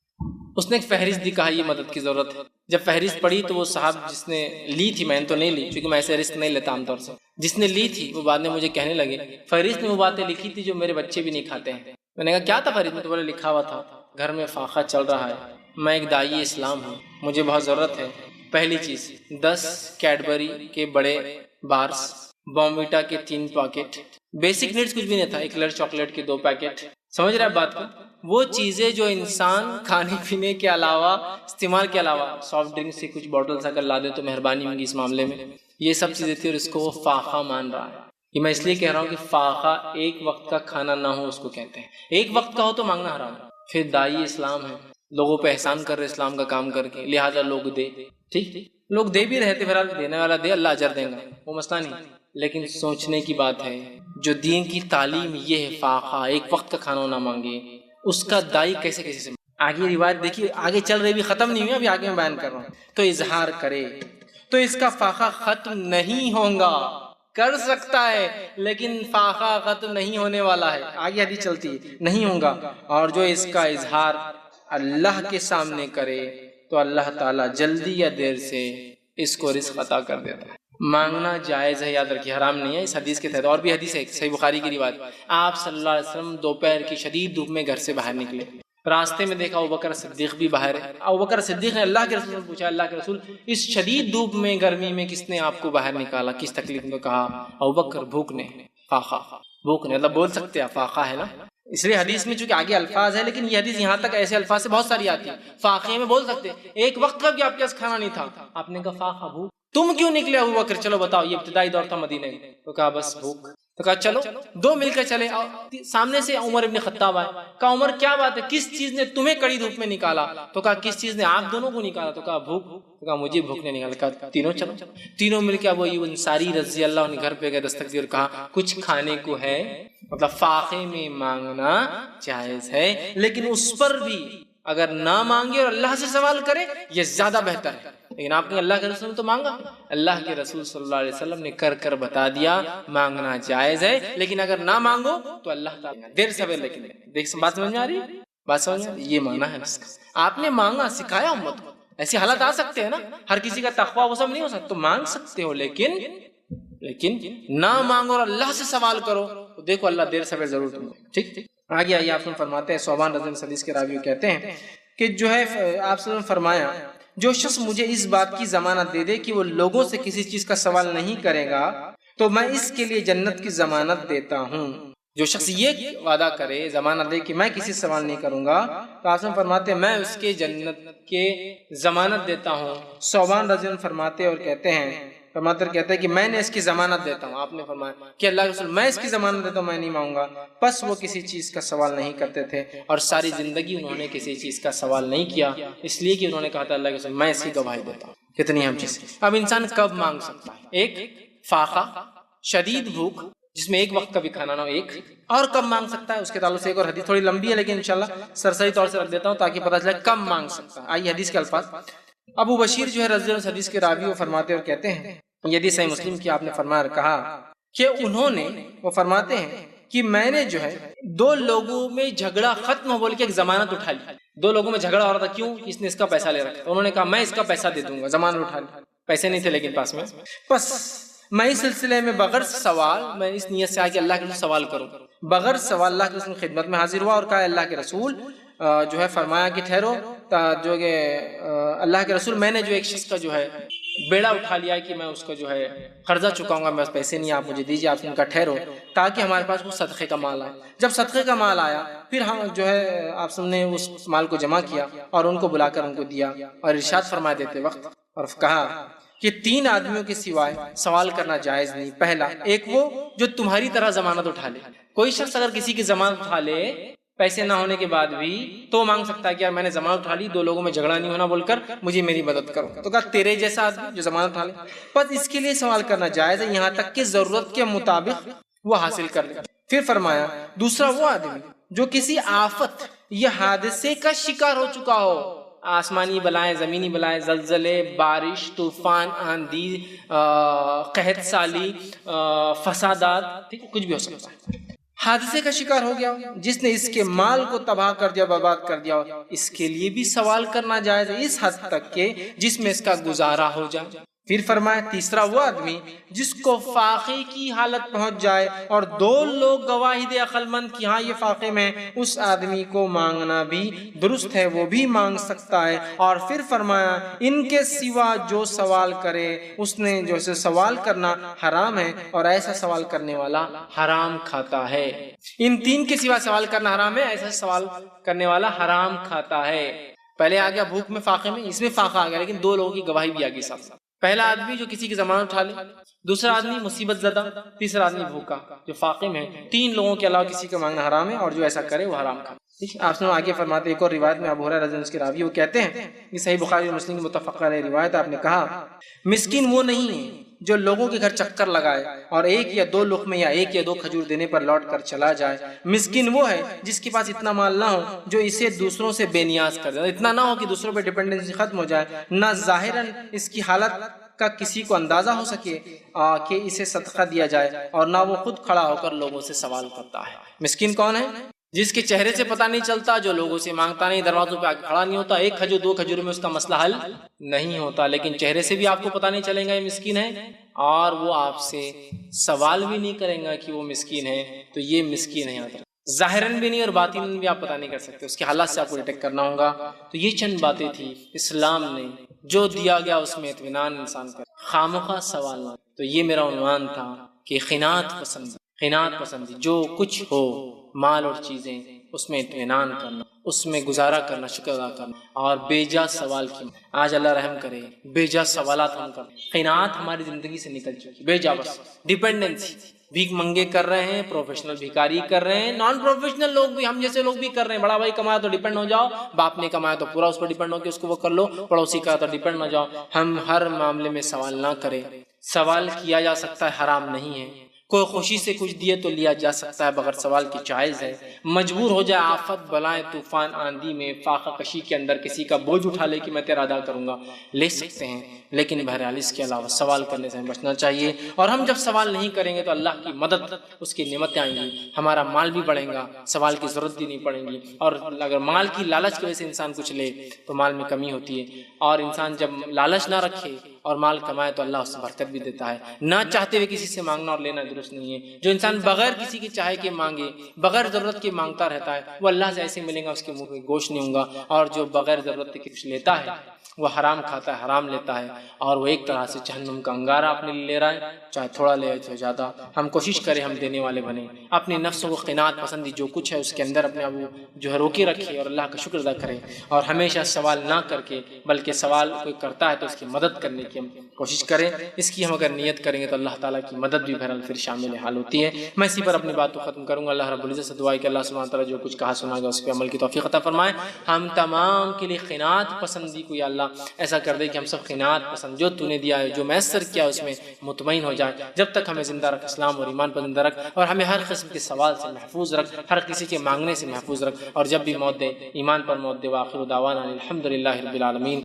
اس نے ایک فہرست دی, کہا یہ مدد کی ضرورت ہے. جب فہرست پڑھی تو وہ صاحب جس نے لی تھی, میں نے تو نہیں لی کیونکہ میں ایسے رسک نہیں لیتا عام طور سے, جس نے لی تھی وہ بعد میں مجھے کہنے لگے فہرست میں وہ باتیں لکھی تھی جو میرے بچے بھی نہیں کھاتے ہیں. میں نے کہا کیا تھا فہرست میں؟ تو بولے لکھا ہوا تھا گھر میں فاقہ چل رہا ہے, میں ایک داعی اسلام ہوں, مجھے بہت ضرورت ہے. پہلی چیز 10 کیڈبری کے بڑے بارس, بومویٹا کے 3 پیکٹ, بیسک نیڈز کچھ بھی نہیں تھا, ایک لر چاکلیٹ کے 2 پیکٹ. سمجھ رہا ہے بات کو؟ وہ چیزیں جو انسان کھانے پینے کے علاوہ استعمال کے علاوہ سافٹ ڈرنک سے کچھ بوٹلز اگر لا دے تو مہربانی ہوگی اس معاملے میں. یہ سب چیزیں تھی اور اس کو وہ فاقہ مان رہا ہے. یہ میں اس لیے کہہ رہا ہوں کہ فاقہ ایک وقت کا کھانا نہ ہو اس کو کہتے ہیں. ایک وقت کا ہو تو مانگنا حرام ہے. پھر دائی اسلام ہے, لوگوں پہ احسان کر رہے اسلام کا کام کر کے, لہٰذا لوگ دے. ٹھیک, لوگ دے بھی رہتے, بہرحال دینے والا دے, اللہ اجر دیں گا, وہ مسئلہ نہیں. لیکن سوچنے کی بات ہے جو دین کی تعلیم یہ ہے فاقہ ایک وقت کا کھانا نہ مانگے, اس کا دائی کیسے کیسے آگے روایت دیکھیے, آگے چل رہی بھی ختم نہیں ہوئی, ابھی آگے میں بیان کر رہا ہوں. تو اظہار کرے تو اس کا فاقہ ختم نہیں ہوگا, کر سکتا ہے لیکن فاقہ ختم نہیں ہونے والا ہے. آگے حدیث چلتی ہے, نہیں ہوگا. اور جو اس کا اظہار اللہ کے سامنے کرے تو اللہ تعالیٰ جلدی یا دیر سے اس کو رزق عطا کر دیتا ہے. مانگنا جائز ہے, یاد رکھیے, حرام نہیں ہے اس حدیث کے تحت. اور بھی حدیث ہے صحیح بخاری کی روایت, آپ صلی اللہ علیہ وسلم دوپہر کی شدید دھوپ میں گھر سے باہر نکلے, راستے میں دیکھا ابوبکر صدیق بھی باہر ہے. ابوبکر صدیق نے اللہ کے رسول سے پوچھا, اللہ کے رسول اس شدید دھوپ میں گرمی میں کس نے آپ کو باہر نکالا, کس تکلیف میں؟ کہا ابوبکر بھوک نے. فاقہ, بھوک نے, مطلب بول سکتے ہیں فاقہ ہے نا. اس لیے حدیث میں چونکہ آگے الفاظ ہے لیکن یہ حدیث یہاں تک ایسے الفاظ سے بہت ساری آتی ہے. فاقے میں بول سکتے ایک وقت کا بھی آپ کے پاس کھانا نہیں تھا, آپ نے کہا فاقہ بھوک. تم کیوں نکلے ابوبکر, چلو بتاؤ, یہ ابتدائی دور تھا مدینے میں. تو کہا بس بھوک. تو کہا چلو دو مل کر چلے. سامنے سے عمر ابن خطاب آئے, کہا عمر کیا بات ہے, کس چیز نے تمہیں کڑی دھوپ میں نکالا؟ تو کہا کس چیز نے آپ دونوں کو نکالا؟ تو کہا بھوک. تو کہا مجھے بھوک نے نکالا. کہا تینوں چلو. تینوں مل کے ابو ایوب انصاری رضی اللہ عنہ گھر پہ گئے, دستک دی اور کہا کچھ کھانے کو ہے؟ مطلب فاقے میں مانگنا جائز ہے لیکن اس پر بھی اگر نہ مانگے اور اللہ سے سوال کرے یہ زیادہ بہتر ہے. لیکن آپ نے اللہ کے رسول نے تو مانگا, اللہ کے رسول صلی اللہ علیہ وسلم نے کر کر بتا دیا مانگنا جائز ہے لیکن اگر نہ مانگو تو اللہ تعالیٰ دیر سویر. لیکن دیکھ بات سمجھ میں آ رہی ہے, بات سمجھ میں آ رہی ہے, یہ مانا ہے اس کا. آپ نے مانگا, سکھایا امت کو. ایسے حالات آ سکتے ہیں نا, ہر کسی کا تقویٰ وہ سب نہیں ہو سکتا, تو مانگ سکتے ہو لیکن نہ مانگو اور اللہ سے سوال کرو تو دیکھو اللہ دیر سویر ضرور تم کو. ٹھیک, آگے آئیے. آپ فرماتے ہیں صوبان رضی اللہ حدیث کے راوی کہتے ہیں کہ جو ہے آپ نے فرمایا جو شخص مجھے اس بات کی ضمانت دے دے کہ وہ لوگوں سے کسی چیز کا سوال نہیں کرے گا تو میں اس کے لیے جنت کی ضمانت دیتا ہوں. جو شخص یہ وعدہ کرے, ضمانت دے کہ میں کسی سے سوال نہیں کروں گا, تو آپ فرماتے ہیں میں اس کے جنت کے ضمانت دیتا ہوں. صوبان رضی اللہ فرماتے اور کہتے ہیں فرماتے کہتے ہیں کہ میں نے اس کی ضمانت دیتا ہوں. آپ نے فرمایا کہ اللہ کے رسول میں اس کی ضمانت دیتا ہوں میں نہیں مانگوں گا. بس وہ کسی چیز کا سوال نہیں کرتے تھے اور ساری زندگی انہوں نے کسی چیز کا سوال نہیں کیا، اس لیے کہ انہوں نے کہا تھا اللہ کے رسول میں اس کی گواہی دیتا ہوں. کتنی اہم چیز. اب انسان کب مانگ سکتا ہے؟ ایک فاقہ، شدید بھوک جس میں ایک وقت کا بھی کھانا نہ ہو، ایک اور کب مانگ سکتا ہے؟ اس کے تعلق سے ایک اور حدیث تھوڑی لمبی ہے لیکن انشاءاللہ سرسری طور سے رکھ دیتا ہوں تاکہ پتہ چلے کب مانگ سکتا ہے. آئیے حدیث کے الفاظ. ابو بشیر جو ہے رضی اللہ عنہ حدیث کے راوی وہ فرماتے اور کہتے ہیں، یہ حدیث صحیح مسلم کی، آپ نے فرمایا کہا کہ انہوں نے، وہ فرماتے ہیں کہ میں نے جو ہے دو لوگوں میں جھگڑا ختم ہو بول کے ایک ضمانت اٹھا لی. دو لوگوں میں جھگڑا ہو رہا تھا، کیوں؟ اس نے اس کا پیسہ لے رکھا. انہوں نے کہا میں اس کا پیسہ دے دوں گا، ضمانت اٹھا لی. پیسے نہیں تھے لیکن پاس میں. بس میں اس سلسلے میں بغیر سوال، میں اس نیت سے آیا کہ اللہ کے رسول سوال کروں، بغیر سوال اللہ کے رسول خدمت میں حاضر ہوا اور کہا اللہ کے رسول جو ہے فرمایا کہ ٹھہرو، جو کہ اللہ کے رسول میں نے جو ایک شخص کا جو ہے بیڑا اٹھا لیا ہے کہ میں اس کو جو ہے قرضہ چکاؤں گا، میں پیسے نہیں، آپ مجھے دیجیے. آپ ان کا ٹھہرو تاکہ ہمارے پاس وہ صدقے کا مال آئے. جب صدقے کا مال آیا پھر ہم جو ہے آپ نے اس مال کو جمع کیا اور ان کو بلا کر ان کو دیا اور ارشاد فرمائے دیتے وقت اور کہا کہ 3 آدمیوں کے سوائے سوال کرنا جائز نہیں. پہلا، ایک وہ جو تمہاری طرح ضمانت اٹھا لے. کوئی شخص اگر کسی کی ضمانت اٹھا لے پیسے نہ ہونے کے بعد بھی تو مانگ سکتا ہے کہ یار میں نے ضمانت اٹھا لی، 2 لوگوں میں جھگڑا نہیں ہونا بول کر مجھے میری مدد کرو. تو کہا تیرے جیسا آدمی جو ضمانت اٹھا لے، بس اس کے لیے سوال کرنا جائز ہے یہاں تک کہ ضرورت کے مطابق وہ حاصل کر لے. پھر فرمایا دوسرا وہ آدمی جو کسی آفت یا حادثے کا شکار ہو چکا ہو، آسمانی بلائیں، زمینی بلائیں، زلزلے، بارش، طوفان، آندھی، قحط سالی، فسادات، ٹھیک ہے، کچھ بھی ہو سکتا ہے. حادثے کا شکار ہو گیا جس نے اس کے مال کو تباہ کر دیا، برباد کر دیا، اس کے لیے بھی سوال کرنا جائز ہے اس حد تک کہ جس میں اس کا گزارا ہو جائے. پھر فرمایا تیسرا وہ آدمی جس کو فاقے کی حالت پہنچ جائے اور 2 لوگ گواہی دے عقل مند کہ ہاں یہ فاقے میں، اس آدمی کو مانگنا بھی درست ہے، وہ بھی مانگ سکتا ہے. اور پھر فرمایا ان کے سوا جو سوال کرے اس نے جو سے سوال کرنا حرام ہے اور ایسا سوال کرنے والا حرام کھاتا ہے. ان 3 کے سوا سوال کرنا حرام ہے، ایسا سوال کرنے والا حرام کھاتا ہے. پہلے آ گیا بھوک میں، فاقے میں، اس میں فاقہ آ گیا لیکن 2 لوگوں کی گواہی بھی آ گئی ساتھ. پہلا آدمی جو کسی کی ضمانت اٹھا لے، دوسرا آدمی مصیبت زدہ، تیسرا آدمی بھوکا جو فاقے میں. 3 لوگوں کے علاوہ کسی کا مانگنا حرام ہے اور جو ایسا کرے وہ حرام کھاتا. آپ نے آگے فرماتے ایک اور روایت میں ابو ہریرہ رضی اللہ عنہ کے راوی وہ کہتے ہیں، یہ صحیح بخاری اور مسلم کی متفق علیہ روایت. آپ نے کہا مسکین وہ نہیں ہے جو لوگوں کے گھر چکر لگائے اور 1 یا 2 لقمے یا 1 یا 2 کھجور دینے پر لوٹ کر چلا جائے. مسکین وہ ہے جس کے پاس اتنا مال نہ ہو جو اسے دوسروں سے بے نیاز کر دے، اتنا نہ ہو کہ دوسروں پہ ڈیپینڈنسی ختم ہو جائے، نہ ظاہراً اس کی حالت کا کسی کو اندازہ ہو سکے کہ اسے صدقہ دیا جائے، اور نہ وہ خود کھڑا ہو کر لوگوں سے سوال کرتا ہے. مسکین کون ہے؟ جس کے چہرے سے پتہ نہیں چلتا، جو لوگوں سے مانگتا نہیں، دروازوں پہ کھڑا نہیں ہوتا، 1 کھجور 2 کھجور میں اس کا مسئلہ حل نہیں ہوتا، لیکن چہرے سے بھی آپ کو پتہ نہیں چلے گا یہ مسکین ہے، اور وہ آپ سے سوال بھی نہیں کریں گا کہ وہ مسکین ہے، تو یہ مسکین ہے. ظاہراً بھی نہیں اور باطناً بھی آپ پتہ نہیں کر سکتے، اس کے حالات سے آپ کو ڈیٹیکٹ کرنا ہوگا. تو یہ چند باتیں تھی اسلام نے جو دیا گیا اس میں اطمینان انسان کا، خامخواہ سوال نہ. تو یہ میرا عنوان تھا کہ قناعت پسندی، جو کچھ ہو مال اور چیزیں اس میں اطمینان کرنا، اس میں گزارا کرنا، شکر ادا کرنا، اور بے جا سوال کی. آج اللہ رحم کرے بے جا سوالات ہم کرتے، قناعت ہماری زندگی سے نکل چکی، بے جا بس ڈیپینڈنسی، بھیک منگے کر رہے ہیں، پروفیشنل بھیکاری کر رہے ہیں، نان پروفیشنل لوگ بھی، ہم جیسے لوگ بھی کر رہے ہیں. بڑا بھائی کمایا تو ڈیپینڈ ہو جاؤ، باپ نے کمایا تو پورا اس پر ڈیپینڈ ہو کہ اس کو وہ کر لو، پڑوسی کا تو ڈیپینڈ نہ جاؤ. ہم ہر معاملے میں سوال نہ کریں. سوال کیا جا سکتا ہے، حرام نہیں ہے. کوئی خوشی سے کچھ دیے تو لیا جا سکتا ہے بغیر سوال کی، جائز ہے. مجبور ہو جائے آفت بلائیں طوفان آندھی میں فاقہ کشی کے اندر کسی کا بوجھ اٹھا لے کہ میں تیرا ادا کروں گا، لے سکتے ہیں، لیکن بہرحال اس کے علاوہ سوال کرنے سے بچنا چاہیے. اور ہم جب سوال نہیں کریں گے تو اللہ کی مدد، اس کی نعمتیں آئیں گی، ہمارا مال بھی بڑھے گا، سوال کی ضرورت بھی نہیں پڑے گی. اور اگر مال کی لالچ کی وجہ سے انسان کچھ لے تو مال میں کمی ہوتی ہے. اور انسان جب لالچ نہ رکھے اور مال کمائے تو اللہ اس سے برکت بھی دیتا ہے. نہ چاہتے ہوئے کسی سے مانگنا اور لینا درست نہیں ہے. جو انسان بغیر کسی کے چاہے کے مانگے، بغیر ضرورت کے مانگتا رہتا ہے، وہ اللہ سے ایسے ملے گا اس کے منہ میں گوشت نہیں ہوگا. اور جو بغیر ضرورت کے کچھ لیتا ہے وہ حرام کھاتا ہے، حرام لیتا ہے، اور وہ ایک طرح سے جہنم کا انگارہ اپنے لیے لے رہا ہے، چاہے تھوڑا لے چاہے زیادہ. ہم کوشش کریں ہم دینے والے بنیں، اپنے نفس کو قناعت پسندی جو کچھ ہے اس کے اندر اپنے آپ جو ہے روکے رکھے اور اللہ کا شکر ادا کریں. اور ہمیشہ سوال نہ کر کے بلکہ سوال کوئی کرتا ہے تو اس کی مدد کرنے کی ہم کوشش کریں۔ اس کی ہم اگر نیت کریں گے تو اللہ تعالیٰ کی مدد بھی بہرحال پھر شامل حال ہوتی ہے۔ میں اسی پر اپنی بات کو ختم کروں گا۔ اللہ رب العزت سے دعا ہے کہ اللہ سبحانہ تعالیٰ جو کچھ کہا سنا گا اس پہ عمل کی توفیق عطا فرمائے۔ ہم تمام کے لیے قناعت پسندی کو یا اللہ ایسا کر دے کہ ہم سب قناعت پسند، جو تو نے دیا ہے، جو میسر کیا اس میں مطمئن ہو جائے۔ جب تک ہمیں زندہ رکھ، اسلام اور ایمان پر زندہ رکھ، اور ہمیں ہر قسم کے سوال سے محفوظ رکھ، ہر کسی کے مانگنے سے محفوظ رکھ، اور جب بھی موت دے ایمان پر موت دے۔ وآخر دعوانا الحمد للہ رب العالمین۔